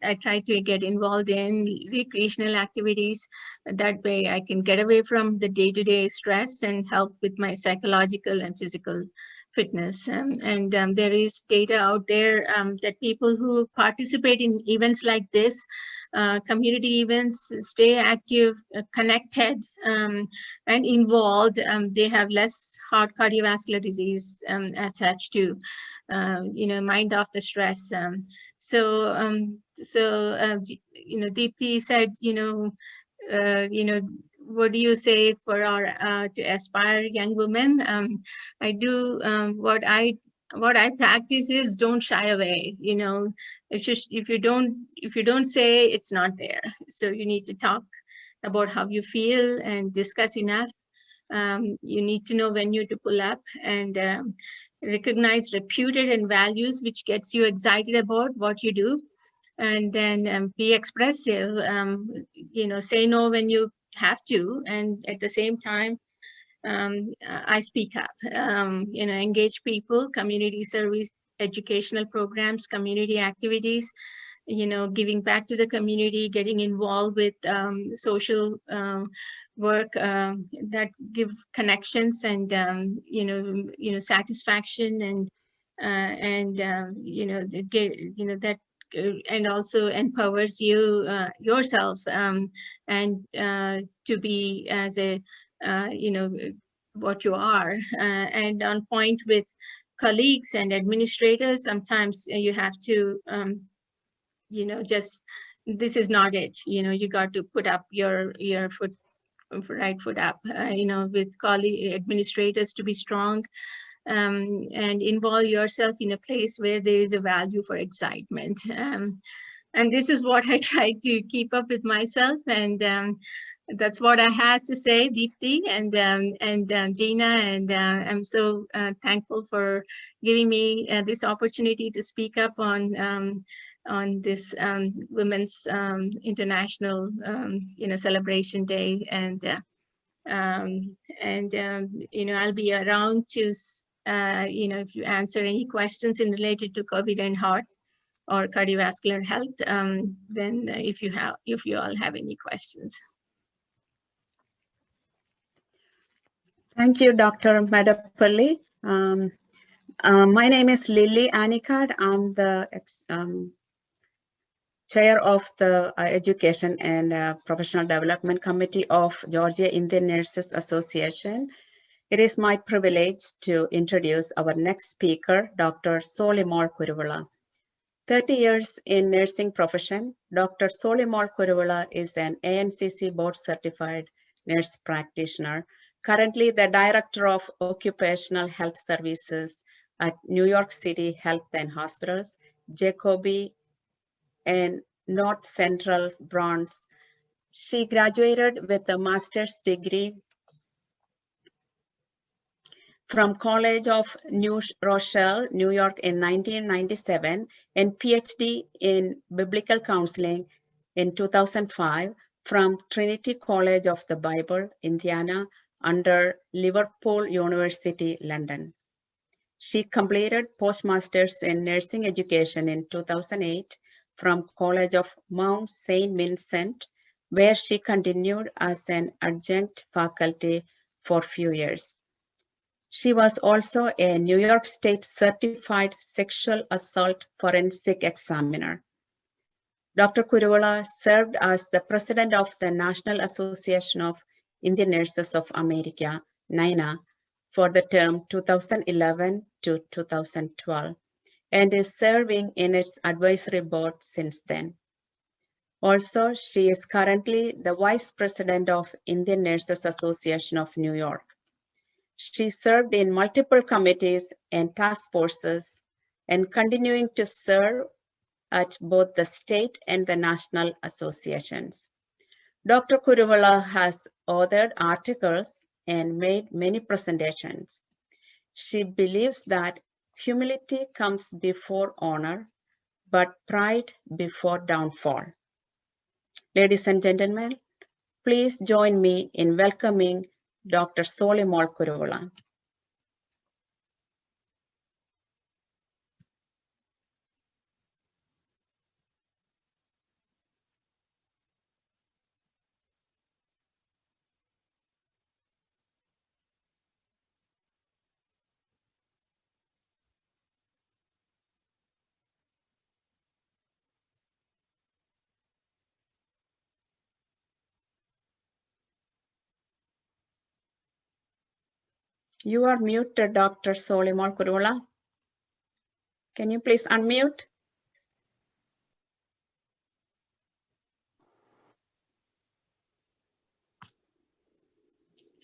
I try to get involved in recreational activities. That way I can get away from the day-to-day stress and help with my psychological and physical fitness. There is data out there that people who participate in events like this, community events, stay active, connected, and involved, they have less heart cardiovascular disease as such too, mind off the stress. Deepti said, what do you say for our to aspire young women? I do what I practice is don't shy away. If you don't say, it's not there. So you need to talk about how you feel and discuss enough. You need to know when you to pull up, and recognize reputed and values which gets you excited about what you do, and then be expressive. Say no when you have to, and at the same time, I speak up. Engage people, community service, educational programs, community activities, giving back to the community, getting involved with social work that give connections and satisfaction, and that and also empowers you yourself, and to be as a what you are, and on point with colleagues and administrators. Sometimes you have to just, this is not it, you got to put up your right foot up, with colleague administrators, to be strong, and involve yourself in a place where there is a value for excitement. And this is what I try to keep up with myself, and that's what I have to say, Deepti and GINA, and I'm so thankful for giving me this opportunity to speak up on this Women's International Celebration Day, and I'll be around to if you answer any questions in related to COVID and heart or cardiovascular health, then if you all have any questions. Thank you, Dr. Madapalli. My name is Lily Anikard. I'm the chair of the Education and Professional Development Committee of Georgia Indian Nurses Association. It is my privilege to introduce our next speaker, Dr. Solimol Kuruvula. 30 years in nursing profession, Dr. Solimol Kuruvula is an ANCC board certified nurse practitioner, currently the Director of Occupational Health Services at New York City Health and Hospitals, Jacobi and North Central Bronx. She graduated with a master's degree from College of New Rochelle, New York in 1997 and PhD in Biblical Counseling in 2005 from Trinity College of the Bible, Indiana, under Liverpool University, London. She completed postmasters in nursing education in 2008 from College of Mount St. Vincent, where she continued as an adjunct faculty for a few years. She was also a New York State certified sexual assault forensic examiner. Dr. Kuruvula served as the president of the National Association of Indian Nurses of America, NINA, for the term 2011 to 2012, and is serving in its advisory board since then. Also, she is currently the vice president of Indian Nurses Association of New York. She served in multiple committees and task forces and continuing to serve at both the state and the national associations. Dr. Kuruvula has authored articles and made many presentations. She believes that humility comes before honor, but pride before downfall. Ladies and gentlemen, please join me in welcoming Dr. Solimol Kuruvula. You are muted, Dr. Solimol Kuruvula. Can you please unmute?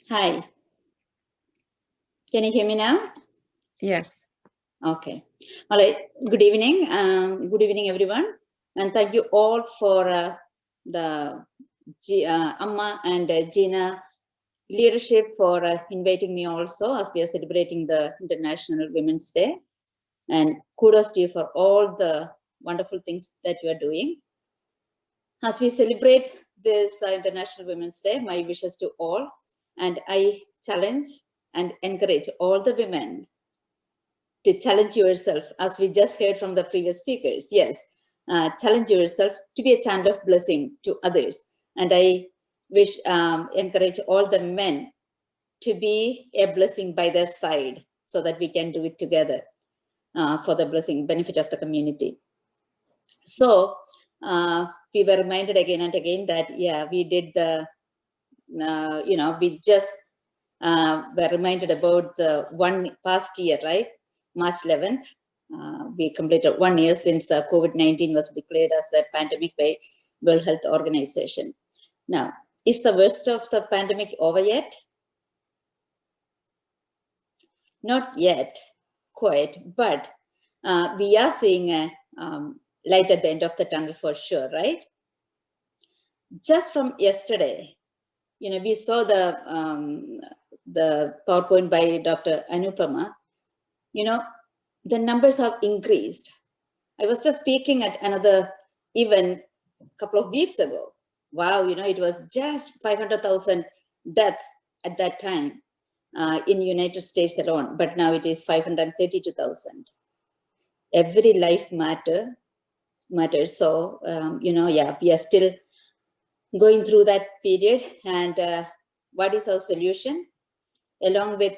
Hi. Can you hear me now? Yes. Okay. All right. Good evening. Good evening, everyone. And thank you all for the AMMA and GINA leadership for inviting me also as we are celebrating the International Women's Day. And kudos to you for all the wonderful things that you are doing. As we celebrate this International Women's Day, my wishes to all. And I challenge and encourage all the women to challenge yourself, as we just heard from the previous speakers. Yes, challenge yourself to be a channel of blessing to others. And I wish, encourage all the men to be a blessing by their side so that we can do it together for the blessing, benefit of the community. So we were reminded again and again that, yeah, we did the, we just were reminded about the one past year, right? March 11th, we completed 1 year since COVID-19 was declared as a pandemic by World Health Organization. Now, is the worst of the pandemic over yet? Not yet, quite, but we are seeing a light at the end of the tunnel for sure, right? Just from yesterday, we saw the PowerPoint by Dr. Anupama. The numbers have increased. I was just speaking at another event a couple of weeks ago. Wow, it was just 500,000 deaths at that time in United States alone, but now it is 532,000. Every life matters. So, yeah, we are still going through that period. And what is our solution? Along with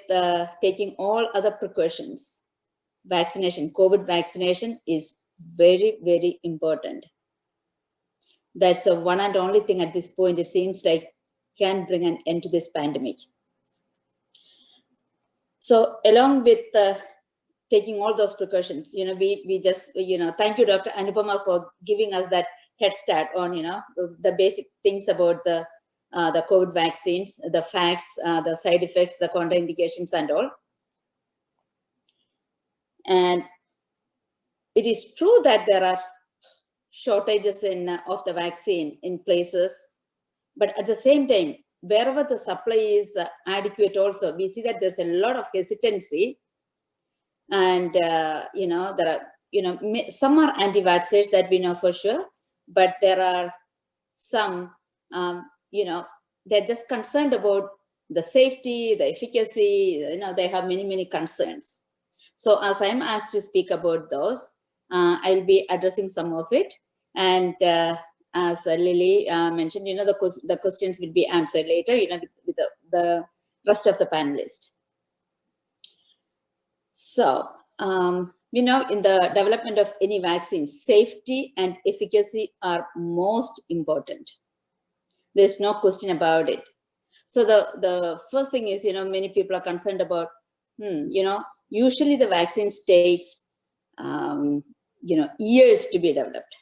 taking all other precautions, vaccination, COVID vaccination is very, very important. That's the one and only thing at this point, it seems like, can bring an end to this pandemic. So along with taking all those precautions, we just, thank you, Dr. Anupama, for giving us that head start on, the basic things about the the COVID vaccines, the facts, the side effects, the contraindications and all. And it is true that there are shortages of the vaccine in places, but at the same time, wherever the supply is adequate also, we see that there's a lot of hesitancy. And, you know, there are, some are anti-vaxxers that we know for sure, but there are some, you know, they're just concerned about the safety, the efficacy, you know, they have many, many concerns. So as I'm asked to speak about those, I'll be addressing some of it. And as Lily mentioned, you know, the questions will be answered later, you know, with the rest of the panelists. So, you know, in the development of any vaccine, safety and efficacy are most important. There's no question about it. So the first thing is, you know, many people are concerned about, you know, usually the vaccines takes, you know, years to be developed.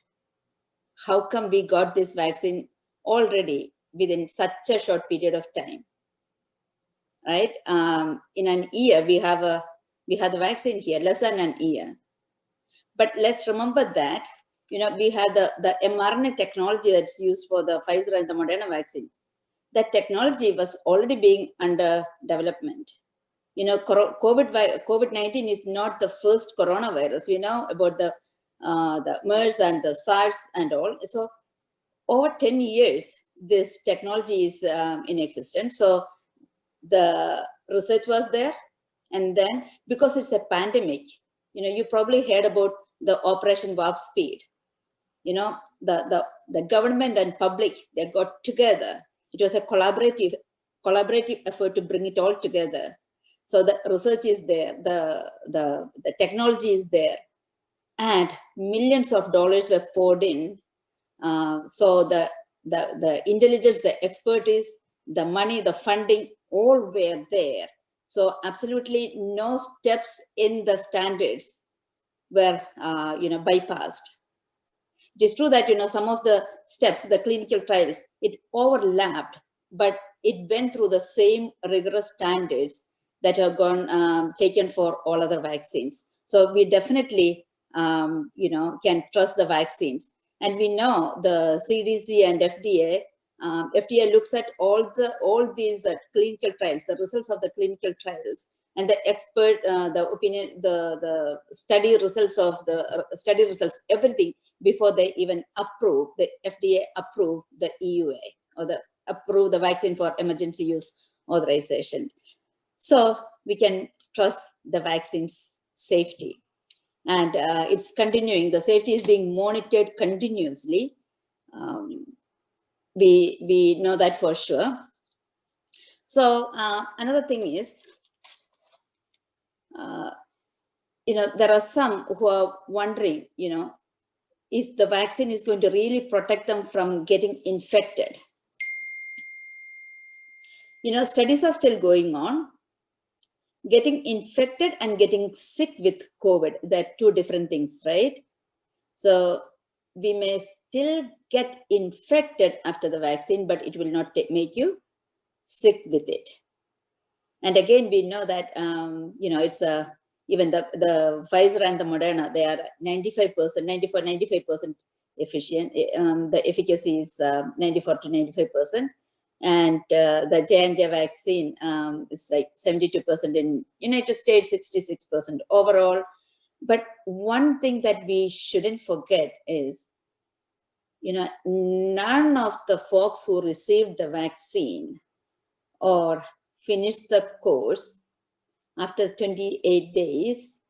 How come we got this vaccine already within such a short period of time, right? In an year, we had the vaccine here, less than an year. But let's remember that, you know, we had the mRNA technology that's used for the Pfizer and the Moderna vaccine. That technology was already being under development. You know, COVID-19 is not the first coronavirus. We know about the MERS and the SARS and all. So over 10 years, this technology is in existence. So the research was there. And then because it's a pandemic, you know, you probably heard about the Operation Warp Speed. You know, the government and public, they got together. It was a collaborative effort to bring it all together. So the research is there, the technology is there, and millions of dollars were poured in. So the intelligence, the expertise, the money, the funding, all were there. So absolutely no steps in the standards were, you know, bypassed. It is true that, you know, some of the steps, the clinical trials, it overlapped, but it went through the same rigorous standards that have gone taken for all other vaccines. So we definitely, you know, can trust the vaccines. And we know the CDC and FDA, FDA looks at all these clinical trials, the results of the clinical trials, and the expert, the opinion, the study results of the study results, everything before they even approve, the FDA approve the EUA or approve the vaccine for emergency use authorization. So we can trust the vaccine's safety. And it's continuing, the safety is being monitored continuously. We know that for sure. So another thing is, you know, there are some who are wondering, you know, is the vaccine is going to really protect them from getting infected? You know, studies are still going on. Getting infected and getting sick with COVID, they're two different things, right? So we may still get infected after the vaccine, but it will not make you sick with it. And again, we know that, you know, it's even the Pfizer and the Moderna, they are 95% efficient. The efficacy is 94 to 95%. And the J&J vaccine is like 72% in United States, 66% overall. But one thing that we shouldn't forget is, you know, none of the folks who received the vaccine or finished the course after 28 days,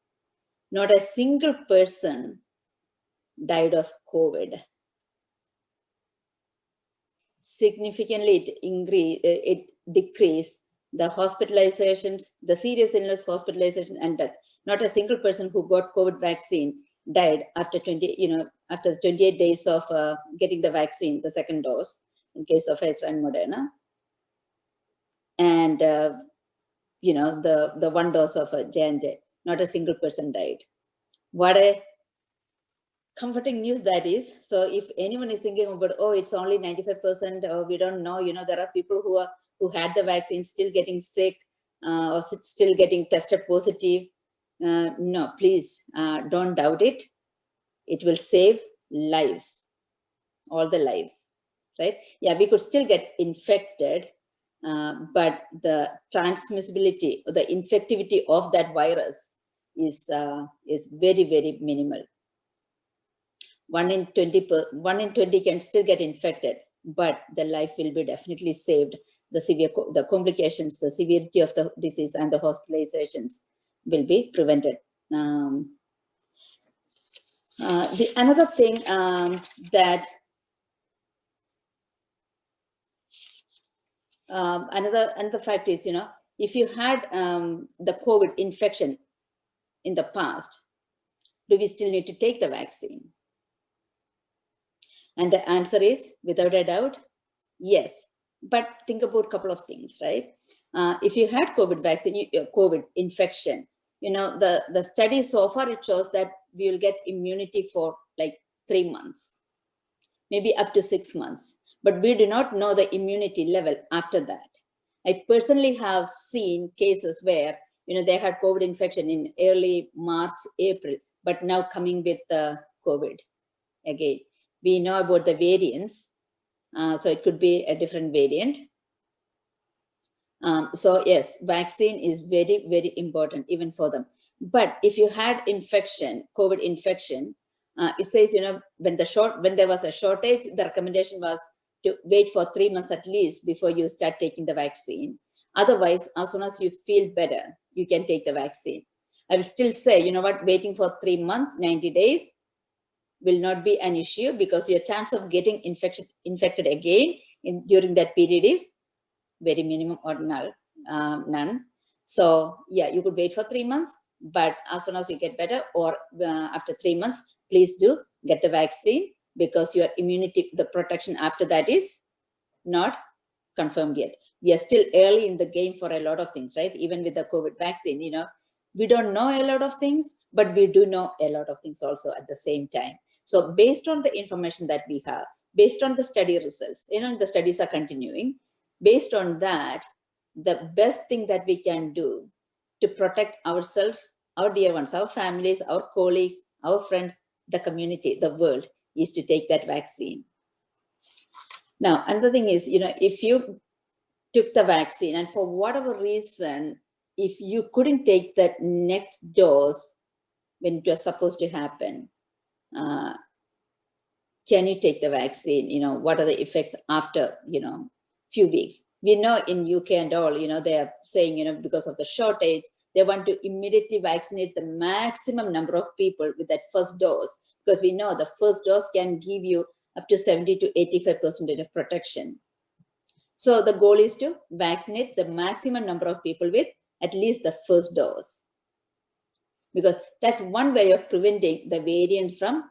not a single person died of COVID. Significantly, it decreased the hospitalizations, the serious illness, hospitalization, and death. Not a single person who got COVID vaccine died after 28 days of getting the vaccine, the second dose, in case of Pfizer and Moderna. And you know, the one dose of J&J, not a single person died. What a comforting news that is. So if anyone is thinking about, oh, it's only 95%, or we don't know, there are people who had the vaccine still getting sick, or still getting tested positive. No, please don't doubt it. It will save lives, all the lives, right? Yeah, we could still get infected, but the transmissibility, or the infectivity of that virus is very, very minimal. 1 in 20 can still get infected, but the life will be definitely saved. The complications, the severity of the disease, and the hospitalizations will be prevented. Another thing that another fact is, if you had the COVID infection in the past, do we still need to take the vaccine? And the answer is, without a doubt, yes. But think about a couple of things, right? If you had COVID vaccine, COVID infection, the study so far, it shows that we will get immunity for like 3 months, maybe up to 6 months. But we do not know the immunity level after that. I personally have seen cases where, they had COVID infection in early March, April, but now coming with COVID again. We know about the variants, so it could be a different variant. So yes, vaccine is very, very important even for them. But if you had infection, COVID infection, it says, when there was a shortage, the recommendation was to wait for 3 months at least before you start taking the vaccine. Otherwise, as soon as you feel better, you can take the vaccine. I will still say, waiting for 3 months, 90 days will not be an issue, because your chance of getting infected again during that period is very minimum or none. So yeah, you could wait for 3 months, but as soon as you get better, or after 3 months, please do get the vaccine, because your immunity, the protection after that is not confirmed yet. We are still early in the game for a lot of things, right? Even with the COVID vaccine, we don't know a lot of things, but we do know a lot of things also at the same time. So based on the information that we have, based on the study results, the studies are continuing. Based on that, the best thing that we can do to protect ourselves, our dear ones, our families, our colleagues, our friends, the community, the world, is to take that vaccine. Now, another thing is, if you took the vaccine and for whatever reason, if you couldn't take that next dose when it was supposed to happen, can you take the vaccine? What are the effects after, few weeks? We know in UK and all, they are saying, because of the shortage, they want to immediately vaccinate the maximum number of people with that first dose, because we know the first dose can give you up to 70 to 85% of protection. So the goal is to vaccinate the maximum number of people with at least the first dose, because that's one way of preventing the variants from,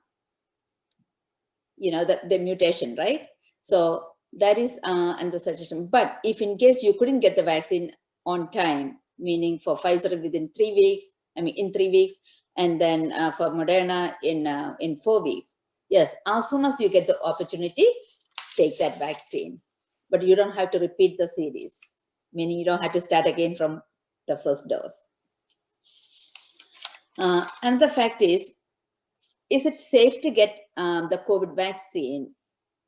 the mutation, right? So that is another suggestion. But if in case you couldn't get the vaccine on time, meaning for Pfizer within 3 weeks, in 3 weeks, and then for Moderna in 4 weeks, yes, as soon as you get the opportunity, take that vaccine. But you don't have to repeat the series, meaning you don't have to start again from the first dose. And the fact is it safe to get the COVID vaccine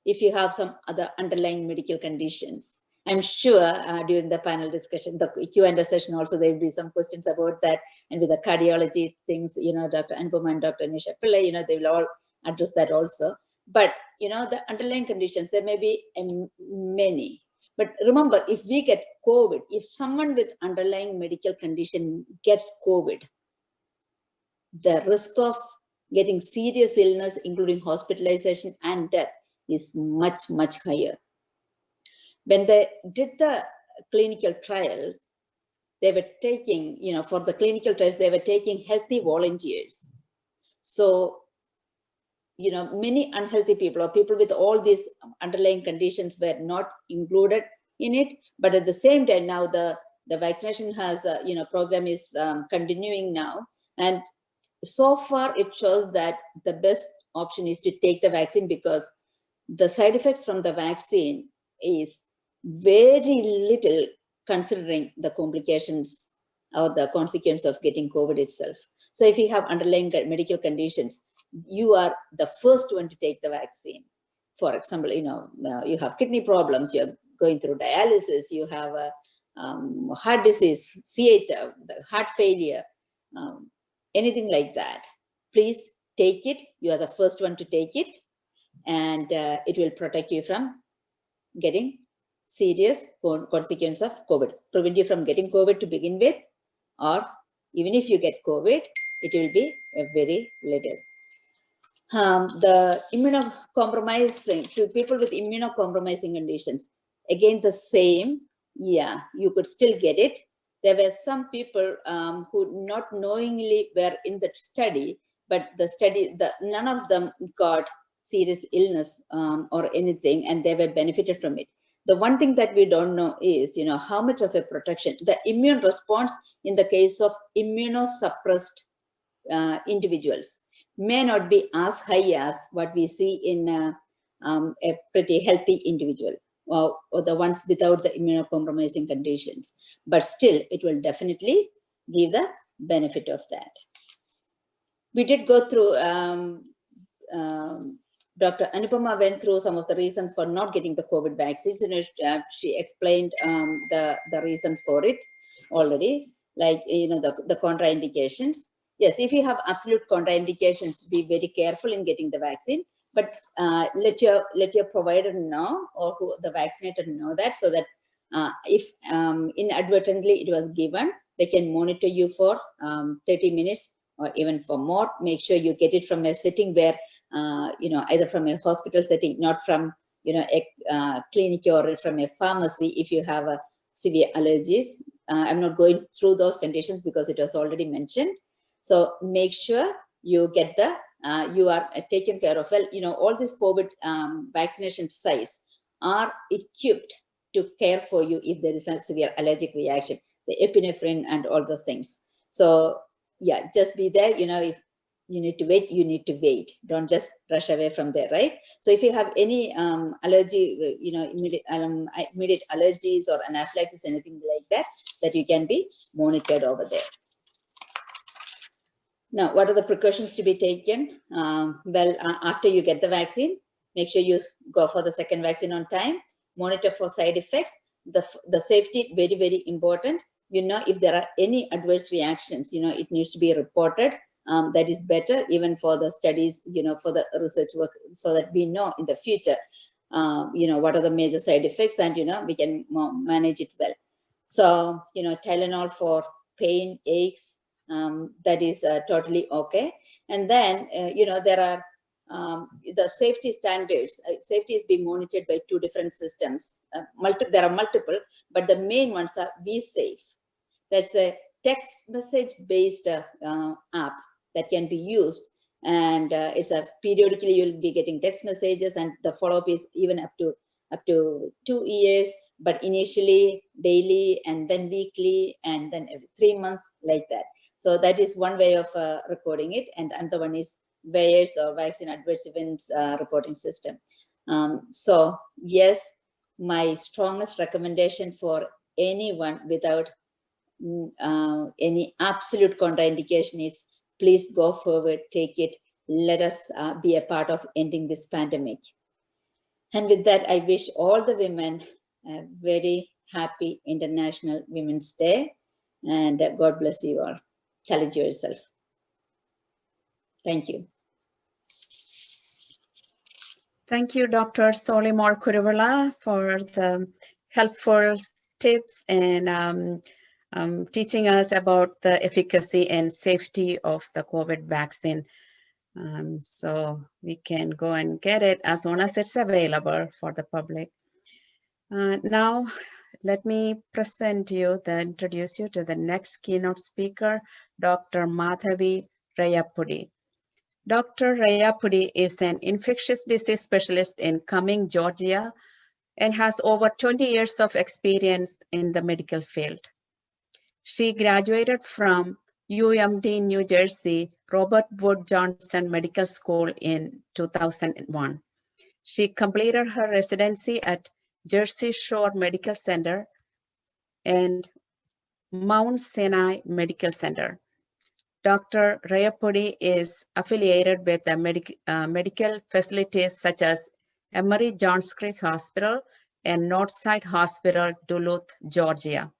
if you have some other underlying medical conditions? I'm sure during the panel discussion, the Q&A session also, there will be some questions about that. And with the cardiology things, Dr. Anupama and Dr. Nisha Pidling, they will all address that also. But, the underlying conditions, there may be many. But remember, if we get COVID, if someone with underlying medical condition gets COVID, the risk of getting serious illness, including hospitalization and death, is much, much higher. When they did the clinical trials, they were taking, for the clinical trials, they were taking healthy volunteers. So, many unhealthy people or people with all these underlying conditions were not included in it. But at the same time, now the vaccination has, program is continuing now. And so far, it shows that the best option is to take the vaccine, because the side effects from the vaccine is very little considering the complications or the consequence of getting COVID itself. So if you have underlying medical conditions, you are the first one to take the vaccine. For example, you have kidney problems, you're going through dialysis, you have a heart disease, the heart failure, anything like that. Please take it. You are the first one to take it, and it will protect you from getting serious consequence of COVID, prevent you from getting COVID to begin with, or even if you get COVID, it will be a very little. The immunocompromising, to people with immunocompromising conditions, again the same. Yeah, you could still get it. There were some people who not knowingly were in the study, but none of them got serious illness or anything, and they were benefited from it. The one thing that we don't know is, how much of a protection, the immune response in the case of immunosuppressed individuals may not be as high as what we see in a pretty healthy individual, or the ones without the immunocompromising conditions. But still, it will definitely give the benefit of that. We did go through, Dr. Anupama went through some of the reasons for not getting the COVID vaccines. She explained the reasons for it already, like, the contraindications. Yes, if you have absolute contraindications, be very careful in getting the vaccine, but let your provider know, or the vaccinator know that, so that if inadvertently it was given, they can monitor you for 30 minutes or even for more. Make sure you get it from a setting where, either from a hospital setting, not from, a clinic or from a pharmacy if you have severe allergies. I'm not going through those conditions because it was already mentioned. So make sure you get you are taken care of. Well, all these COVID vaccination sites are equipped to care for you if there is a severe allergic reaction, the epinephrine and all those things. So yeah, just be there. If you need to wait, you need to wait. Don't just rush away from there, right? So if you have any allergy, immediate allergies or anaphylaxis, anything like that, that you can be monitored over there. Now, what are the precautions to be taken? After you get the vaccine, make sure you go for the second vaccine on time. Monitor for side effects. The safety, very, very important. If there are any adverse reactions, it needs to be reported. That is better, even for the studies, for the research work, so that we know in the future, what are the major side effects, and, we can manage it well. So, Tylenol for pain, aches, that is totally okay. And then, there are the safety standards. Safety is being monitored by two different systems. There are multiple, but the main ones are vSafe. That's a text message based app that can be used, and it's periodically you'll be getting text messages, and the follow-up is even up to 2 years, but initially daily, and then weekly, and then every 3 months, like that. So that is one way of recording it, and another one is VAERS, or Vaccine Adverse Events Reporting System. So yes, my strongest recommendation for anyone without any absolute contraindication is, please go forward, take it. Let us be a part of ending this pandemic. And with that, I wish all the women a very happy International Women's Day, and God bless you all. Challenge yourself. Thank you. Thank you, Dr. Solimor Kuruvilla, for the helpful tips and teaching us about the efficacy and safety of the COVID vaccine. So we can go and get it as soon as it's available for the public. Now, let me introduce you to the next keynote speaker, Dr. Madhavi Rayapudi. Dr. Rayapudi is an infectious disease specialist in Cumming, Georgia, and has over 20 years of experience in the medical field. She graduated from UMD, New Jersey, Robert Wood Johnson Medical School in 2001. She completed her residency at Jersey Shore Medical Center and Mount Sinai Medical Center. Dr. Rayapudi is affiliated with the medical facilities such as Emory Johns Creek Hospital and Northside Hospital, Duluth, Georgia.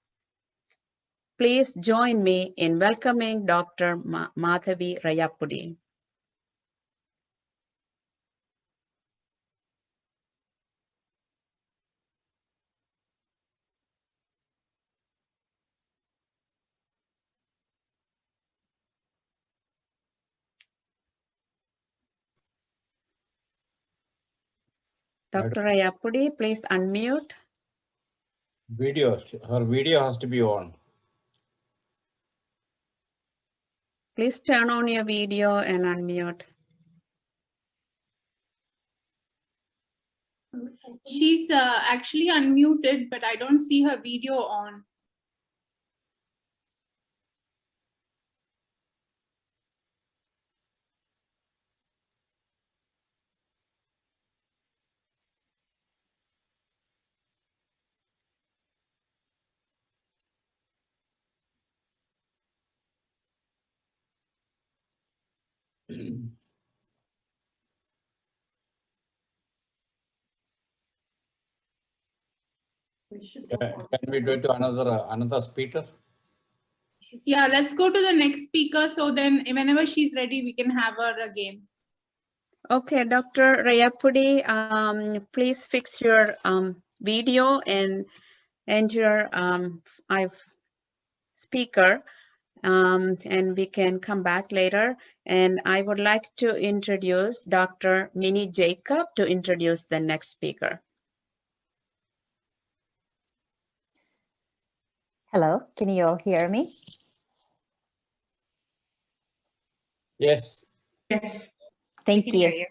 Please join me in welcoming Dr. Madhavi Rayapudi. Dr. Rayapudi, please unmute. Her video has to be on. Please turn on your video and unmute. She's actually unmuted, but I don't see her video on. Can we do it to another speaker? Yeah, let's go to the next speaker. So then whenever she's ready, we can have her again. Okay, Dr. Rayapudi, please fix your video and your speaker, and we can come back later. And I would like to introduce Dr. Minnie Jacob to introduce the next speaker. Hello, can you all hear me? Yes. Yes. Thank you.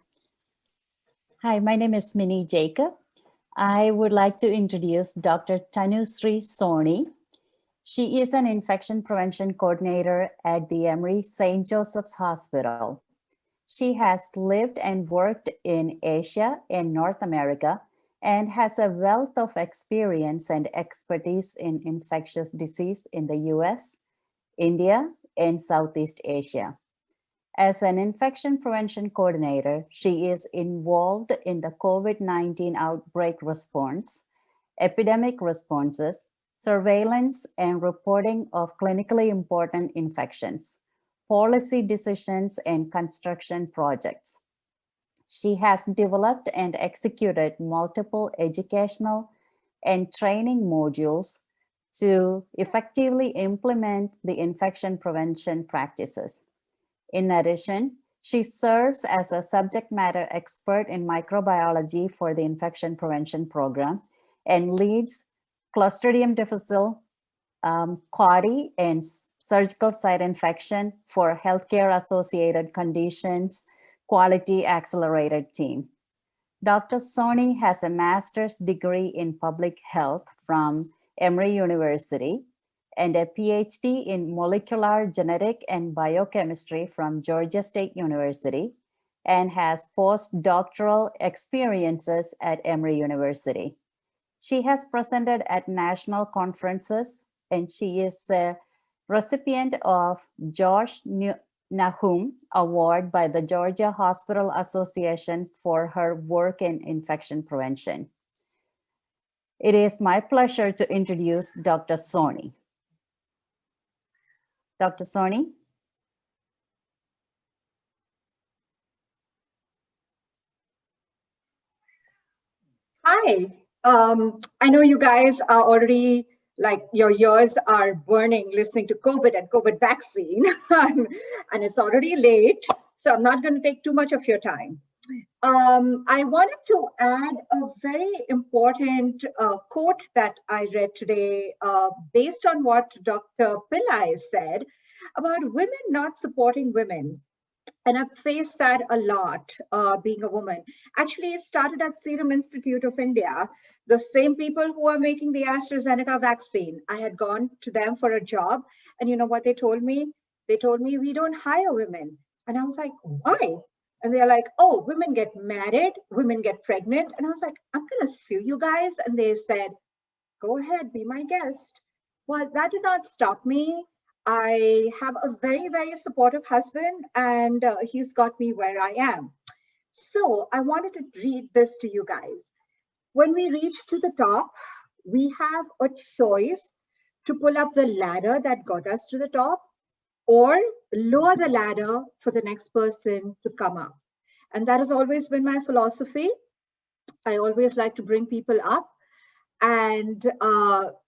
Hi, my name is Minnie Jacob. I would like to introduce Dr. Tanushree Soni. She is an infection prevention coordinator at the Emory St. Joseph's Hospital. She has lived and worked in Asia and North America and has a wealth of experience and expertise in infectious disease in the US, India, and Southeast Asia. As an infection prevention coordinator, she is involved in the COVID-19 outbreak response, epidemic responses, surveillance and reporting of clinically important infections, policy decisions, and construction projects. She has developed and executed multiple educational and training modules to effectively implement the infection prevention practices. In addition, she serves as a subject matter expert in microbiology for the infection prevention program and leads Clostridium difficile, CODI, and surgical site infection for healthcare associated conditions quality accelerated team. Dr. Soni has a master's degree in public health from Emory University and a PhD in molecular genetic and biochemistry from Georgia State University, and has postdoctoral experiences at Emory University. She has presented at national conferences, and she is a recipient of Josh Nahum Award by the Georgia Hospital Association for her work in infection prevention. It is my pleasure to introduce Dr. Soni. Dr. Soni? Hi. I know you guys are already, like, your ears are burning listening to COVID and COVID vaccine, and it's already late, so I'm not going to take too much of your time. I wanted to add a very important quote that I read today based on what Dr. Pillai said about women not supporting women. And I've faced that a lot being a woman. Actually, it started at Serum Institute of India. The same people who are making the AstraZeneca vaccine, I had gone to them for a job. And you know what they told me? They told me, we don't hire women. And I was like, why? And they're like, oh, women get married, women get pregnant. And I was like, I'm going to sue you guys. And they said, go ahead, be my guest. Well, that did not stop me. I have a very, very supportive husband, and he's got me where I am. So I wanted to read this to you guys. When we reach to the top, we have a choice to pull up the ladder that got us to the top, or lower the ladder for the next person to come up. And that has always been my philosophy. I always like to bring people up. And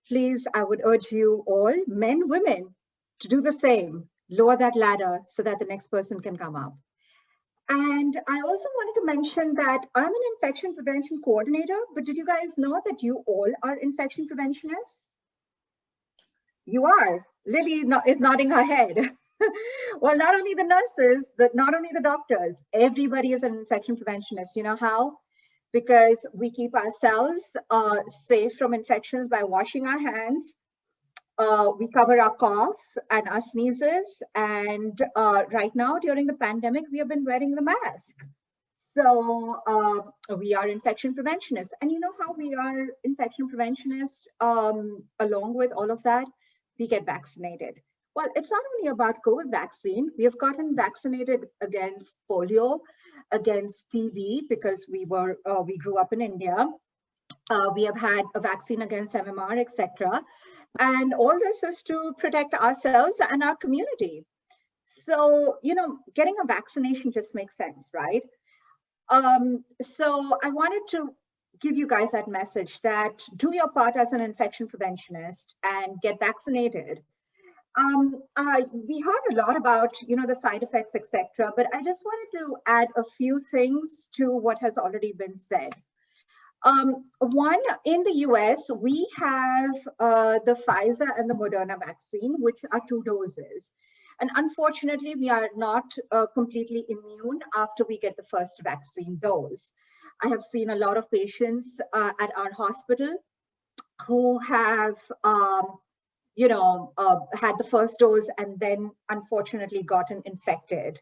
please, I would urge you all, men, women, to do the same. Lower that ladder so that the next person can come up. And I also wanted to mention that I'm an infection prevention coordinator, but did you guys know that you all are infection preventionists? You are. Lily is nodding her head. Well, not only the nurses, but not only the doctors, everybody is an infection preventionist. You know how? Because we keep ourselves safe from infections by washing our hands. We cover our coughs and our sneezes. And right now, during the pandemic, we have been wearing the mask. So we are infection preventionists. And you know how we are infection preventionists? Along with all of that, we get vaccinated. Well, it's not only about COVID vaccine. We have gotten vaccinated against polio, against TB, because we grew up in India. We have had a vaccine against MMR, etc. And all this is to protect ourselves and our community. So, you know, getting a vaccination just makes sense, right? So I wanted to give you guys that message that do your part as an infection preventionist and get vaccinated. We heard a lot about, you know, the side effects, etc. But I just wanted to add a few things to what has already been said. One, in the US, we have the Pfizer and the Moderna vaccine, which are 2 doses. And unfortunately, we are not completely immune after we get the first vaccine dose. I have seen a lot of patients at our hospital who have, had the first dose and then unfortunately gotten infected.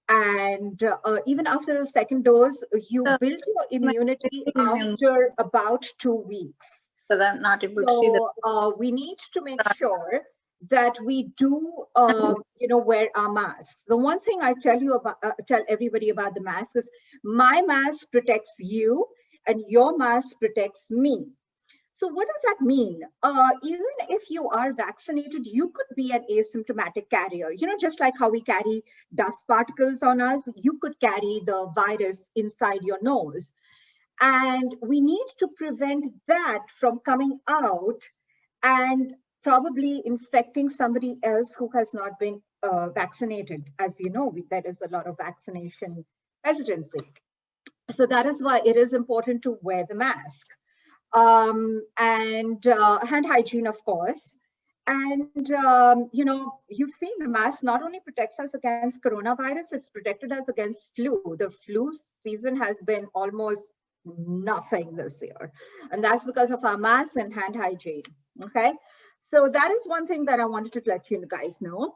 And even after the second dose, you build your immunity after about 2 weeks. So I'm not able to see the. We need to make sure that we do, wear our masks. The one thing I tell everybody about the mask is my mask protects you and your mask protects me. So what does that mean? Even if you are vaccinated, you could be an asymptomatic carrier. You know, just like how we carry dust particles on us, you could carry the virus inside your nose. And we need to prevent that from coming out and probably infecting somebody else who has not been vaccinated. As you know, there is a lot of vaccination hesitancy. So that is why it is important to wear the mask. And hand hygiene, of course. And, you've seen the mask not only protects us against coronavirus, it's protected us against flu. The flu season has been almost nothing this year. And that's because of our masks and hand hygiene, okay? So that is one thing that I wanted to let you guys know.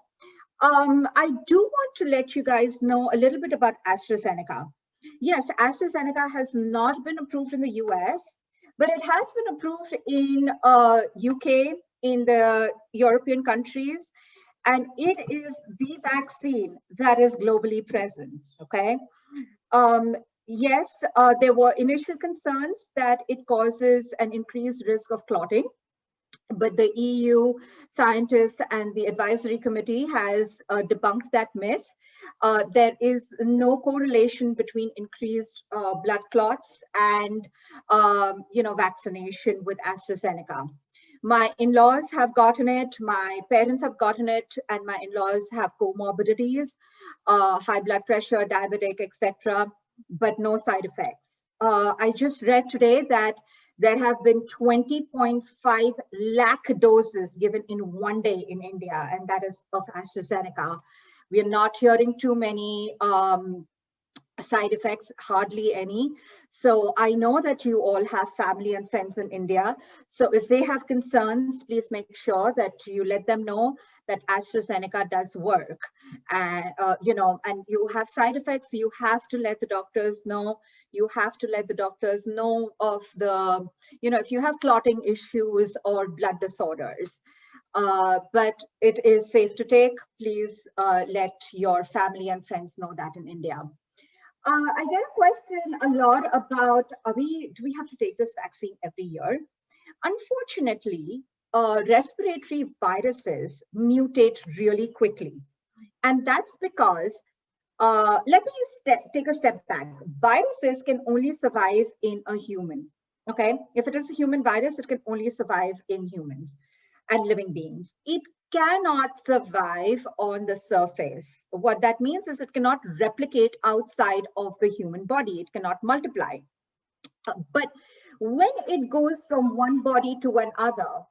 I do want to let you guys know a little bit about AstraZeneca. Yes, AstraZeneca has not been approved in the US, but it has been approved in UK, in the European countries, and it is the vaccine that is globally present, okay? Yes, there were initial concerns that it causes an increased risk of clotting, but the EU scientists and the advisory committee has debunked that myth. There is no correlation between increased blood clots and vaccination with AstraZeneca. My in-laws have gotten it, my parents have gotten it, and my in-laws have comorbidities, high blood pressure, diabetic, etc., but no side effects. I just read today that there have been 20.5 lakh doses given in one day in India, and that is of AstraZeneca. We are not hearing too many side effects, hardly any. So I know that you all have family and friends in India. So if they have concerns, please make sure that you let them know that AstraZeneca does work. And, and you have side effects, you have to let the doctors know. You have to let the doctors know of the, if you have clotting issues or blood disorders. But it is safe to take. Please let your family and friends know that in India. I get a question a lot about, do we have to take this vaccine every year? Unfortunately, respiratory viruses mutate really quickly. And that's because, let me take a step back. Viruses can only survive in a human, okay? If it is a human virus, it can only survive in humans and living beings. It cannot survive on the surface. What that means is it cannot replicate outside of the human body. It cannot multiply. But when it goes from one body to another,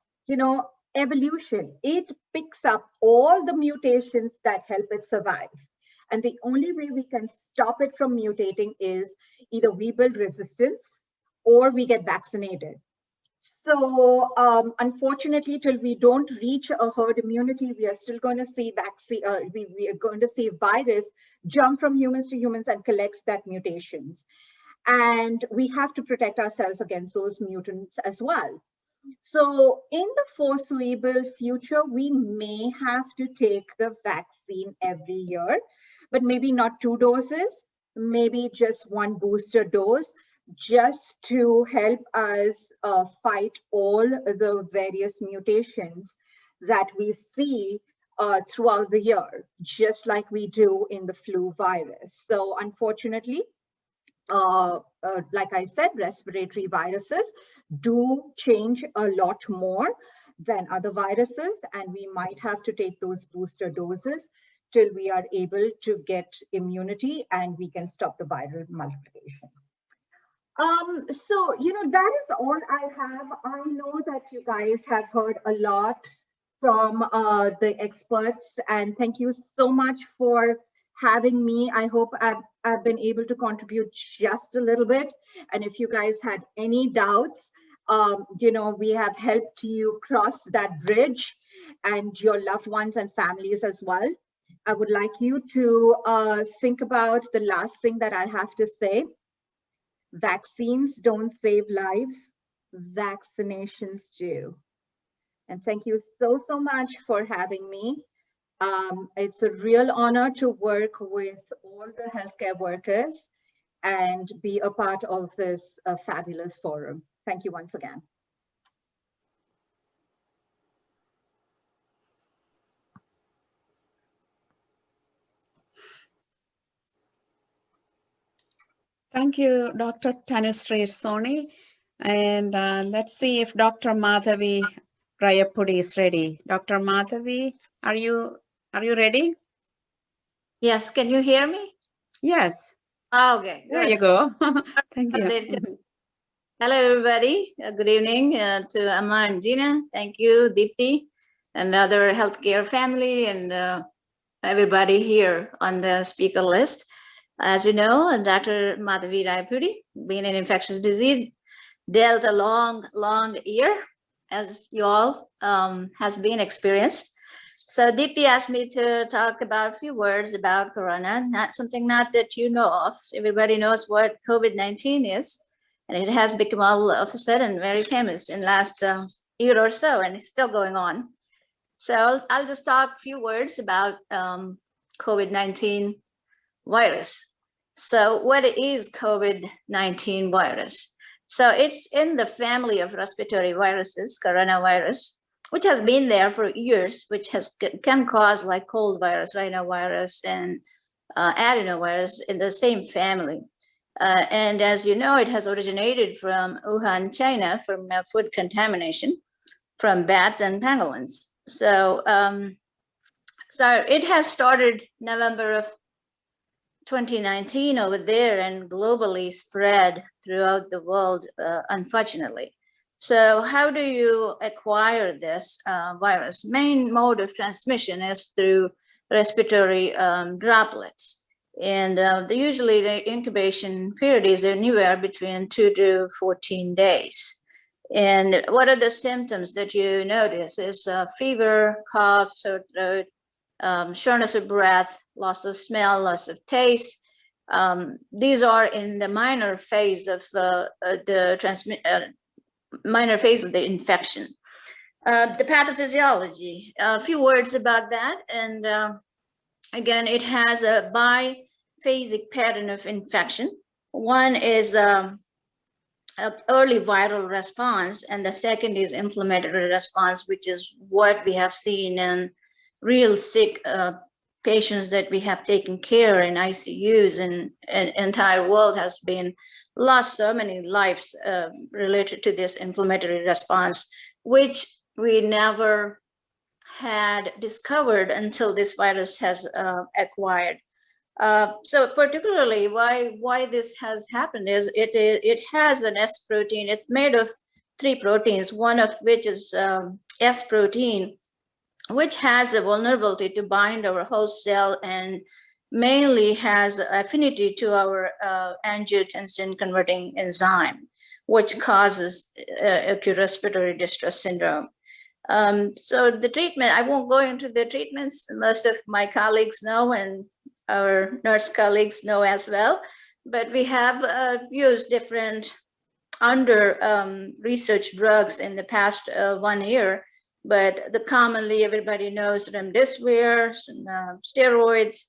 evolution, it picks up all the mutations that help it survive. And the only way we can stop it from mutating is either we build resistance or we get vaccinated. So unfortunately, till we don't reach a herd immunity, we are still going to see vaccine. We are going to see virus jump from humans to humans and collect that mutations. And we have to protect ourselves against those mutants as well. So in the foreseeable future, we may have to take the vaccine every year, but maybe not 2 doses, maybe just 1 booster dose, just to help us fight all the various mutations that we see throughout the year, just like we do in the flu virus. So unfortunately, like I said, respiratory viruses do change a lot more than other viruses, and we might have to take those booster doses till we are able to get immunity and we can stop the viral multiplication. So, that is all I have. I know that you guys have heard a lot from the experts, and thank you so much for having me. I hope I've been able to contribute just a little bit. And if you guys had any doubts, we have helped you cross that bridge, and your loved ones and families as well. I would like you to think about the last thing that I have to say. Vaccines don't save lives, vaccinations do. And thank you so, so much for having me. It's a real honor to work with all the healthcare workers and be a part of this fabulous forum. Thank you once again. Thank you, Dr. Tanushree Soni. And let's see if Dr. Madhavi Rayapudi is ready. Dr. Madhavi, are you ready? Yes, can you hear me? Yes. Okay, good. There you go. Thank you. Hello, everybody. Good evening to Amma and Gina. Thank you, Deepthi, and other healthcare family, and everybody here on the speaker list. As you know, Dr. Madhavi Rayapudi, being an infectious disease, dealt a long year, as you all has been experienced. So Deepthi asked me to talk about a few words about Corona, not that you know of. Everybody knows what COVID-19 is, and it has become all of a sudden very famous in the last year or so, and it's still going on. So I'll just talk a few words about COVID-19 virus. So what is COVID-19 virus? So it's in the family of respiratory viruses, coronavirus, which has been there for years, which can cause like cold virus, rhinovirus, and adenovirus in the same family. And as you know, it has originated from Wuhan, China, from food contamination from bats and pangolins. So, so it has started November of 2019 over there and globally spread throughout the world, unfortunately. So how do you acquire this virus? Main mode of transmission is through respiratory droplets. And usually the incubation period is anywhere between 2 to 14 days. And what are the symptoms that you notice is fever, cough, sore throat, shortness of breath, loss of smell, loss of taste. These are in the minor phase of minor phase of the infection. The pathophysiology, a few words about that. And again, it has a biphasic pattern of infection. One is an early viral response, and the second is inflammatory response, which is what we have seen in real sick patients that we have taken care in ICUs, and entire world has been lost so many lives related to this inflammatory response, which we never had discovered until this virus has acquired. So particularly why this has happened is it has an S protein. It's made of 3 proteins, one of which is S protein, which has a vulnerability to bind our host cell and mainly has affinity to our angiotensin converting enzyme, which causes acute respiratory distress syndrome. So the treatment, I won't go into the treatments. Most of my colleagues know, and our nurse colleagues know as well, but we have used different under research drugs in the past 1 year, but the commonly everybody knows remdesivir, steroids,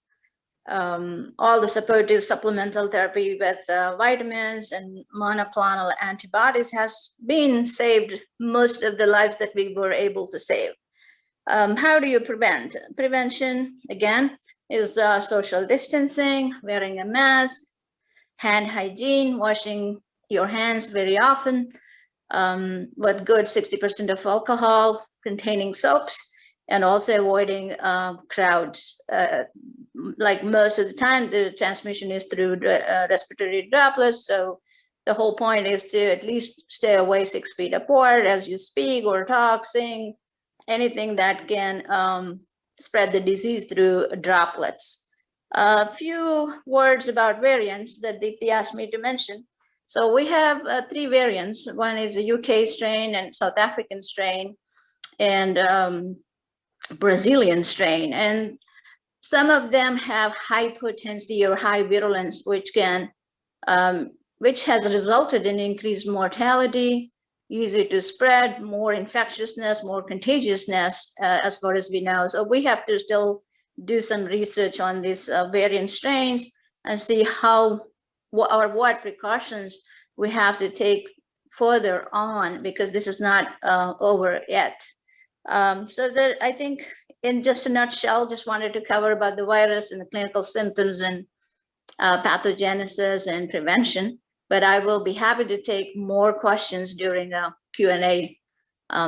all the supportive supplemental therapy with vitamins and monoclonal antibodies has been saved most of the lives that we were able to save. How do you prevent? Prevention, again, is social distancing, wearing a mask, hand hygiene, washing your hands very often, with good 60% of alcohol containing soaps, and also avoiding crowds. Like most of the time, the transmission is through respiratory droplets. So the whole point is to at least stay away 6 feet apart as you speak or talk, sing, anything that can spread the disease through droplets. A few words about variants that Deepthi asked me to mention. So we have 3 variants. One is a UK strain and South African strain and Brazilian strain. And some of them have high potency or high virulence, which has resulted in increased mortality, easy to spread, more infectiousness, more contagiousness, as far as we know. So we have to still do some research on these variant strains and see what precautions we have to take further on, because this is not over yet. So that I think in just a nutshell, just wanted to cover about the virus and the clinical symptoms and pathogenesis and prevention, but I will be happy to take more questions during a Q&A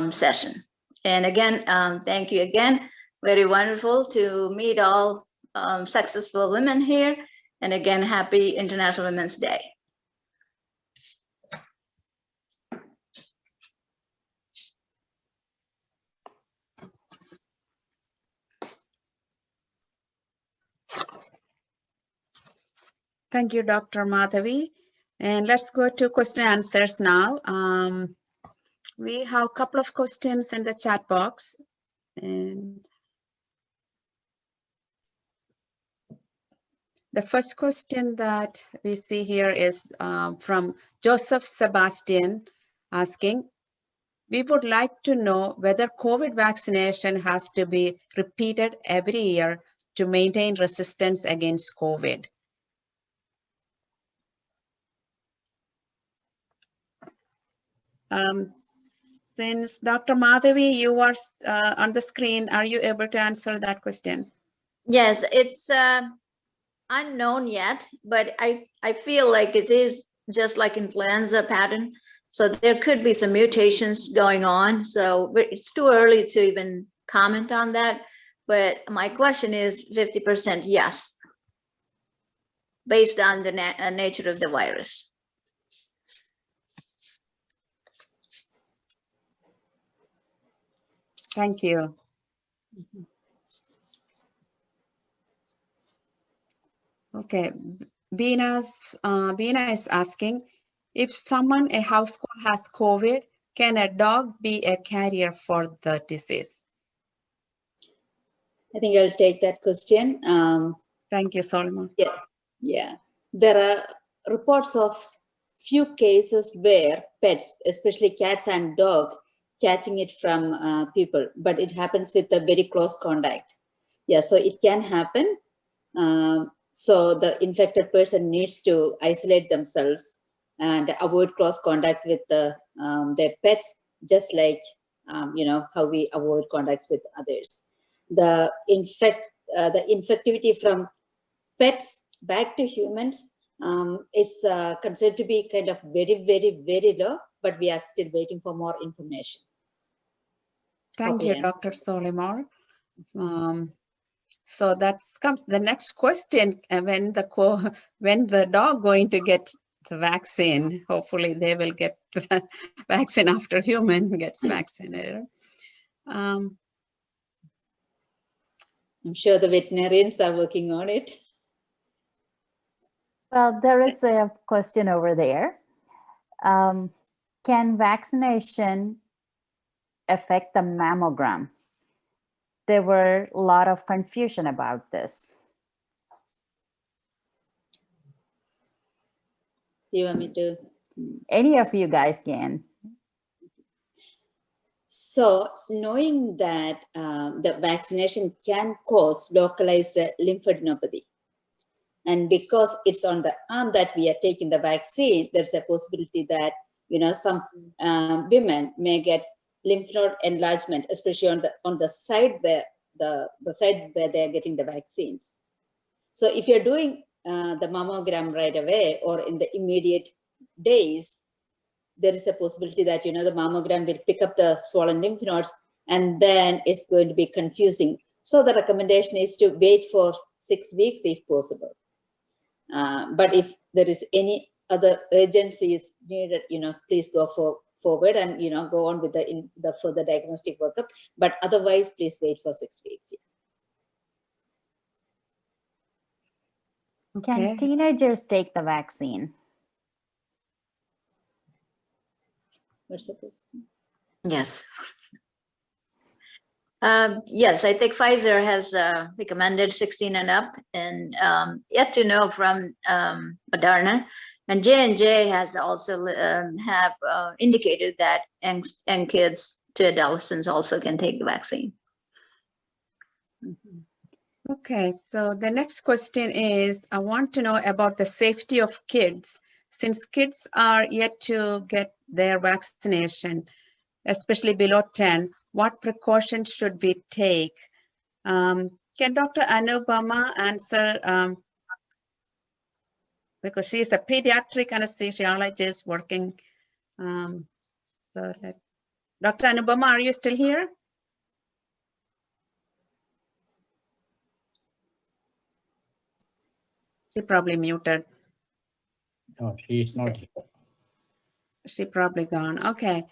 session. And again, thank you again. Very wonderful to meet all successful women here. And again, happy International Women's Day. Thank you, Dr. Madhavi. And let's go to question and answers now. We have a couple of questions in the chat box. And the first question that we see here is from Joseph Sebastian asking, we would like to know whether COVID vaccination has to be repeated every year to maintain resistance against COVID. Since Dr. Madhavi, you are on the screen, are you able to answer that question? Yes, it's unknown yet, but I feel like it is just like influenza pattern. So there could be some mutations going on. So it's too early to even comment on that. But my question is 50% yes, based on the nature of the virus. Thank you. Okay, Bina is asking, if someone a household has COVID, can a dog be a carrier for the disease? I think I'll take that question. Thank you, Solomon. Yeah. There are reports of few cases where pets, especially cats and dogs, catching it from people, but it happens with a very close contact. Yeah, so it can happen. So the infected person needs to isolate themselves and avoid close contact with their pets, just like how we avoid contacts with others. The infectivity from pets back to humans, it's considered to be kind of very, very, very low, but we are still waiting for more information. Thank you, Dr. Solimar. So that comes the next question: when the dog going to get the vaccine? Hopefully, they will get the vaccine after human gets vaccinated. I'm sure the veterinarians are working on it. Well, there is a question over there. Can vaccination affect the mammogram? There were a lot of confusion about this. Do you want me to? Any of you guys can. So knowing that the vaccination can cause localized lymphadenopathy, and because it's on the arm that we are taking the vaccine, there's a possibility that some women may get lymph node enlargement, especially on the side where the side where they are getting the vaccines. So if you're doing the mammogram right away or in the immediate days, there is a possibility that the mammogram will pick up the swollen lymph nodes, and then it's going to be confusing. So the recommendation is to wait for 6 weeks if possible. But if there is any other urgencies needed, please go forward and go on with the further diagnostic workup. But otherwise, please wait for 6 weeks. Okay. Can teenagers take the vaccine? What's the question? Yes. Yes, I think Pfizer has recommended 16 and up, and yet to know from Moderna, and J&J has also have indicated that young kids to adolescents also can take the vaccine. Okay, so the next question is, I want to know about the safety of kids. Since kids are yet to get their vaccination, especially below 10, what precautions should we take? Can Dr. Anupama answer? Because she's a pediatric anesthesiologist working. Dr. Anupama, are you still here? She probably muted. No, she is not here. She probably gone. Okay.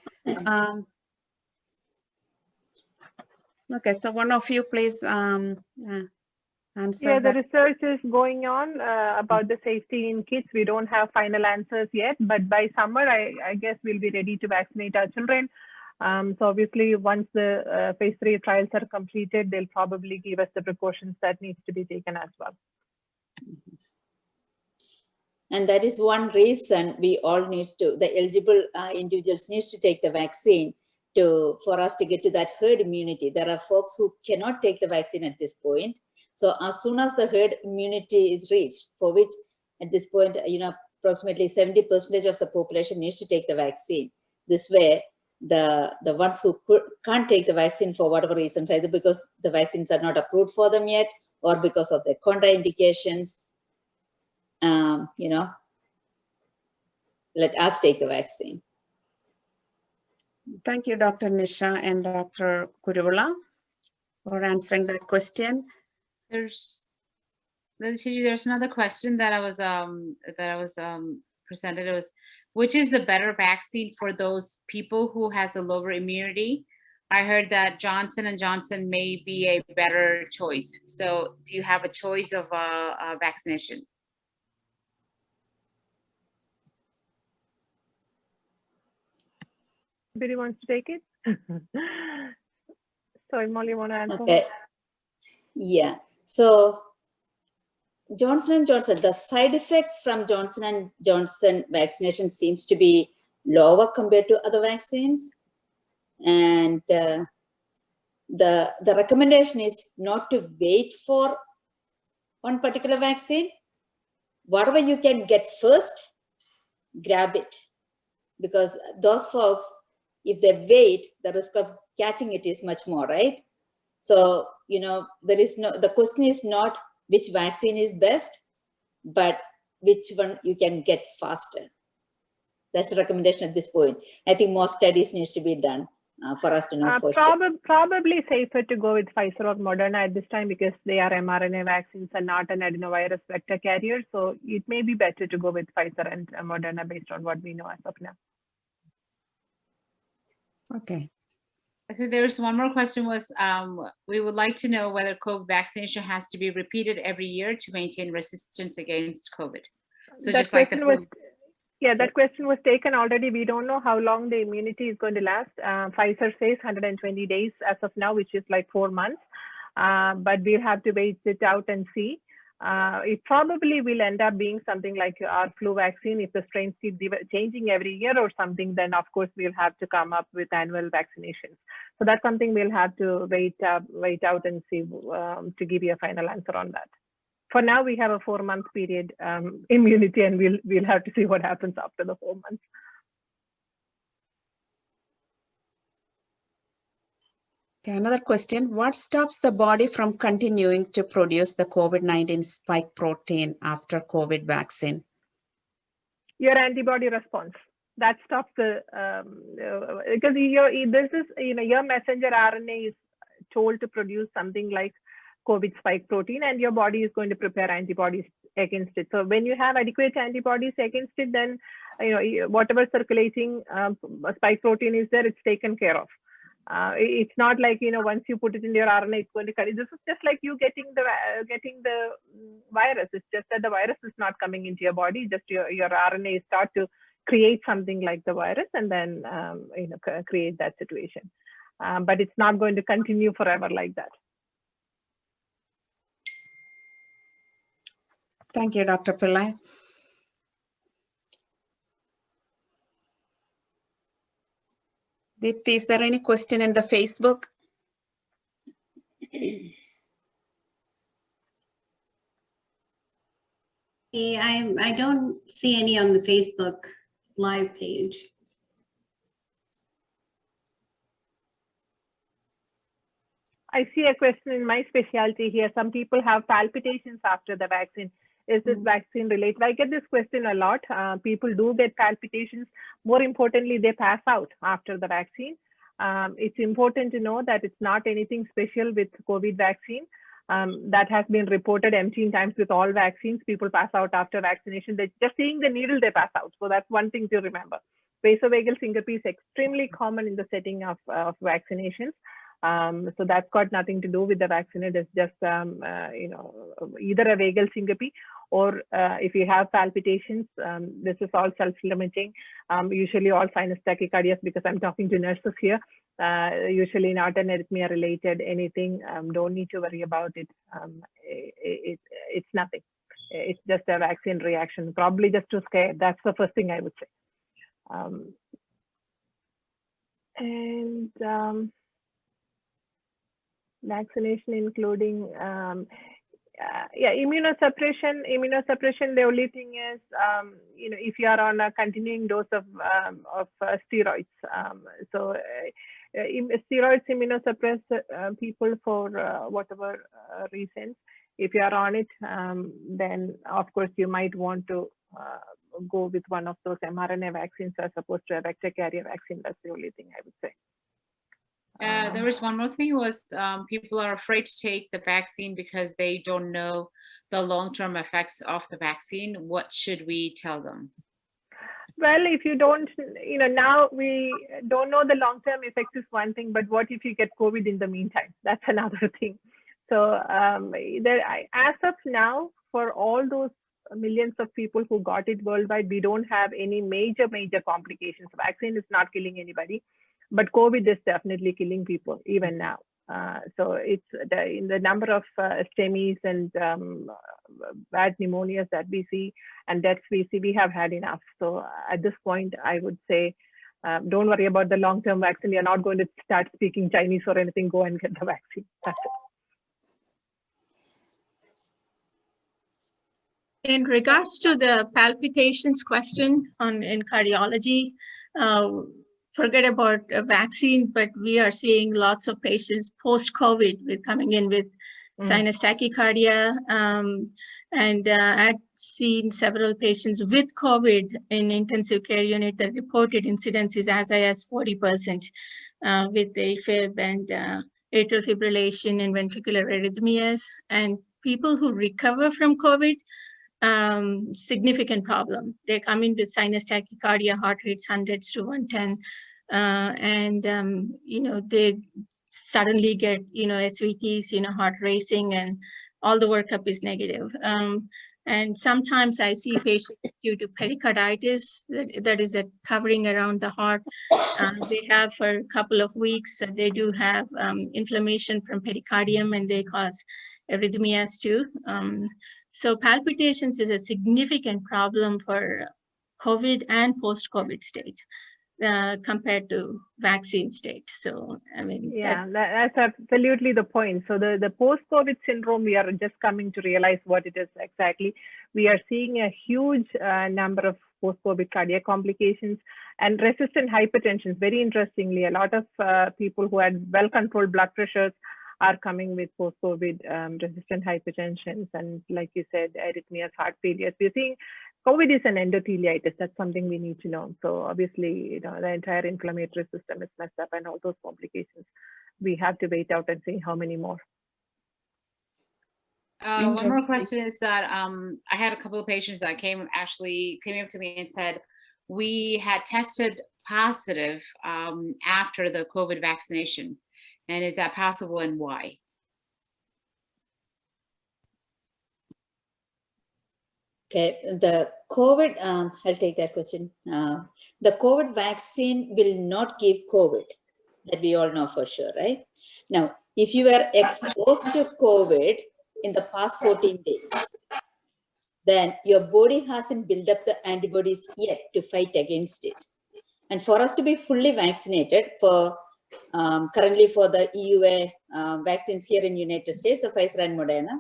Okay, so one of you please answer. Yeah, the research is going on about the safety in kids. We don't have final answers yet, but by summer, I guess we'll be ready to vaccinate our children. So obviously, once the phase 3 trials are completed, they'll probably give us the precautions that needs to be taken as well. And that is one reason we all need to, the eligible individuals needs to take the vaccine for us to get to that herd immunity. There are folks who cannot take the vaccine at this point. So as soon as the herd immunity is reached, for which at this point, approximately 70% of the population needs to take the vaccine. This way, the ones who can't take the vaccine for whatever reasons, either because the vaccines are not approved for them yet or because of the contraindications, let us take the vaccine. Thank you, Dr. Nisha and Dr. Gotimukula for answering that question. There's another question that I was presented. It was, which is the better vaccine for those people who has a lower immunity? I heard that Johnson & Johnson may be a better choice. So do you have a choice of vaccination? Anybody wants to take it? So, Molly, you want to answer? Okay. Yeah. So Johnson & Johnson, the side effects from Johnson & Johnson vaccination seems to be lower compared to other vaccines. And the recommendation is not to wait for one particular vaccine. Whatever you can get first, grab it. Because those folks, if they wait, the risk of catching it is much more, right? So, you know, the question is not which vaccine is best, but which one you can get faster. That's the recommendation at this point. I think more studies needs to be done for us to know for sure. Probably safer to go with Pfizer or Moderna at this time because they are mRNA vaccines and not an adenovirus vector carrier. So it may be better to go with Pfizer and Moderna based on what we know as of now. Okay. I think there's one more question was, we would like to know whether COVID vaccination has to be repeated every year to maintain resistance against COVID. So that just like the question that question was taken already. We don't know how long the immunity is going to last. Pfizer says 120 days as of now, which is like 4 months. But we'll have to wait it out and see. It probably will end up being something like our flu vaccine. If the strains keep changing every year or something, then of course we'll have to come up with annual vaccinations. So that's something we'll have to wait out and see to give you a final answer on that. For now, we have a 4-month period immunity, and we'll have to see what happens after the 4 months. Okay, another question. What stops the body from continuing to produce the COVID-19 spike protein after COVID vaccine? Your antibody response. That stops the because your messenger RNA is told to produce something like COVID spike protein, and your body is going to prepare antibodies against it. So when you have adequate antibodies against it, then whatever circulating spike protein is there, it's taken care of. It's not like once you put it in your RNA, it's going to carry. This is just like you getting the virus. It's just that the virus is not coming into your body. Just your RNA start to create something like the virus, and then create that situation. But it's not going to continue forever like that. Thank you, Dr. Pillai. Deepti, is there any question in the Facebook? I don't see any on the Facebook live page. I see a question in my specialty here. Some people have palpitations after the vaccine. Is this vaccine related? I get this question a lot. People do get palpitations. More importantly, they pass out after the vaccine. It's important to know that it's not anything special with COVID vaccine. That has been reported umpteen times with all vaccines. People pass out after vaccination. They're just seeing the needle, they pass out. So that's one thing to remember. Vasovagal syncope is extremely common in the setting of vaccinations. So that's got nothing to do with the vaccine. It is just either a vagal syncope or if you have palpitations, this is all self-limiting. Usually all sinus tachycardias, because I'm talking to nurses here, usually not an arrhythmia related anything. Don't need to worry about it. It's nothing. It's just a vaccine reaction, probably just to scare. That's the first thing I would say. Vaccination including immunosuppression. The only thing is if you are on a continuing dose of steroids. Steroids immunosuppress people for whatever reasons. If you are on it, then of course you might want to go with one of those mRNA vaccines as opposed to a vector carrier vaccine. That's the only thing I would say. There was one more thing was people are afraid to take the vaccine because they don't know the long-term effects of the vaccine. What should we tell them? Well, if you don't, now we don't know the long-term effects is one thing, but what if you get COVID in the meantime? That's another thing. So as of now, for all those millions of people who got it worldwide, we don't have any major complications. The vaccine is not killing anybody. but COVID is definitely killing people even now. So it's in the number of STEMIs and bad pneumonias that we see and deaths we see, we have had enough. So at this point, I would say, don't worry about the long-term vaccine. You're not going to start speaking Chinese or anything. Go and get the vaccine. That's it. In regards to the palpitations question in cardiology, forget about a vaccine, but we are seeing lots of patients post-COVID with coming in with sinus tachycardia. And I've seen several patients with COVID in intensive care unit that reported incidences as high as 40% with AFib and atrial fibrillation and ventricular arrhythmias. And people who recover from COVID, significant problem. They come in with sinus tachycardia, heart rates 100s to 110, and they suddenly get SVTs, heart racing, and all the workup is negative. And sometimes I see patients due to pericarditis, that is a covering around the heart. They have for a couple of weeks, they do have inflammation from pericardium, and they cause arrhythmias too. So palpitations is a significant problem for COVID and post-COVID state compared to vaccine state. So, I mean, yeah, that's absolutely the point. So the post-COVID syndrome, we are just coming to realize what it is exactly. We are seeing a huge number of post-COVID cardiac complications and resistant hypertension. Very interestingly, a lot of people who had well-controlled blood pressures are coming with post-COVID resistant hypertension, and like you said, arrhythmias, heart failures. We're seeing COVID is an endotheliitis. That's something we need to know. So obviously, the entire inflammatory system is messed up, and all those complications. We have to wait out and see how many more. One more question is that I had a couple of patients that came up to me and said, we had tested positive after the COVID vaccination. And is that possible, and why? Okay, the COVID, I'll take that question. The COVID vaccine will not give COVID, that we all know for sure, right? Now, if you were exposed to COVID in the past 14 days, then your body hasn't built up the antibodies yet to fight against it. And for us to be fully vaccinated currently for the EUA vaccines here in United States, the Pfizer and Moderna,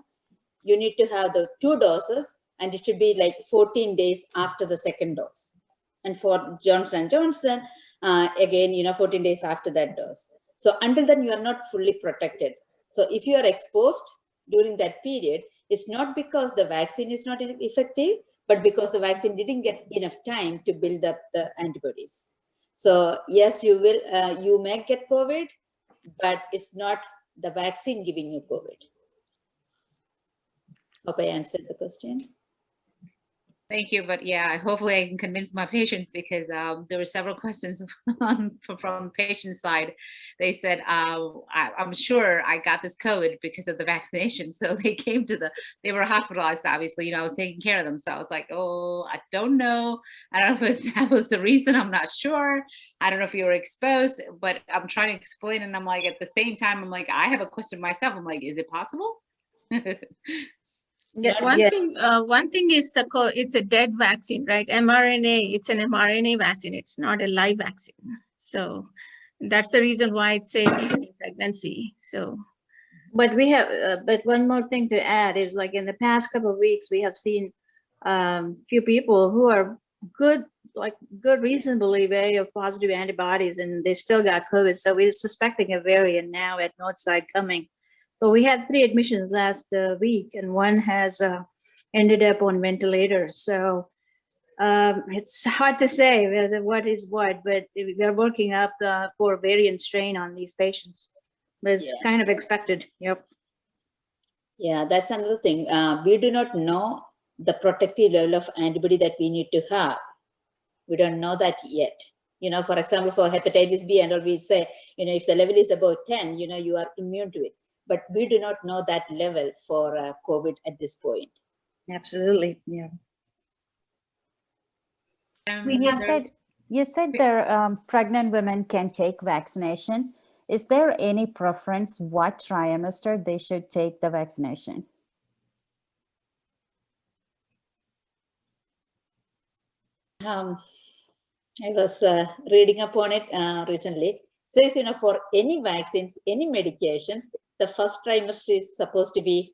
you need to have the 2 doses, and it should be like 14 days after the second dose. And for Johnson & Johnson, again, 14 days after that dose. So until then, you are not fully protected. So if you are exposed during that period, it's not because the vaccine is not effective, but because the vaccine didn't get enough time to build up the antibodies. So yes, you may get COVID, but it's not the vaccine giving you COVID. Hope I answered the question. Thank you, but yeah, hopefully I can convince my patients, because there were several questions from patient side. They said, I'm sure I got this COVID because of the vaccination. So they came they were hospitalized, obviously, I was taking care of them. So I was like, oh, I don't know. I don't know if that was the reason, I'm not sure. I don't know if you were exposed, but I'm trying to explain. And I'm like, at the same time, I'm like, I have a question myself. I'm like, is it possible? Yeah, one thing is it's a dead vaccine, right? mRNA, it's an mRNA vaccine. It's not a live vaccine. So that's the reason why it's safe even in pregnancy. So, but we have, but one more thing to add is, like, in the past couple of weeks, we have seen few people who are good, reasonably very of positive antibodies, and they still got COVID. So we're suspecting a variant now at Northside coming. So we had 3 admissions last week, and one has ended up on ventilator. So it's hard to say what is what, but we're working up for variant strain on these patients. But it's kind of expected. Yep. Yeah, that's another thing. We do not know the protective level of antibody that we need to have. We don't know that yet. For example, for hepatitis B and all, we say, if the level is above 10, you are immune to it. But we do not know that level for COVID at this point. Absolutely, yeah. We have said, You said there pregnant women can take vaccination. Is there any preference what trimester they should take the vaccination? I was reading upon it recently. Says, for any vaccines, any medications, the first trimester is supposed to be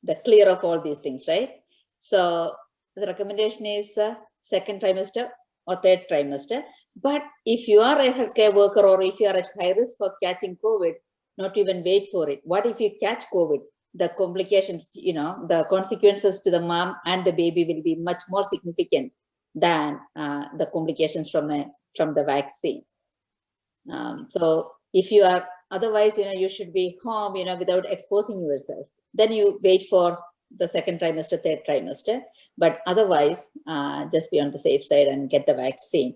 the clear of all these things, right? So the recommendation is second trimester or third trimester. But if you are a healthcare worker or if you are at high risk for catching COVID, not even wait for it. What if you catch COVID? The complications, the consequences to the mom and the baby will be much more significant than the complications from the vaccine. So if you are otherwise, you should be home, without exposing yourself. Then you wait for the second trimester, third trimester. But otherwise, just be on the safe side and get the vaccine.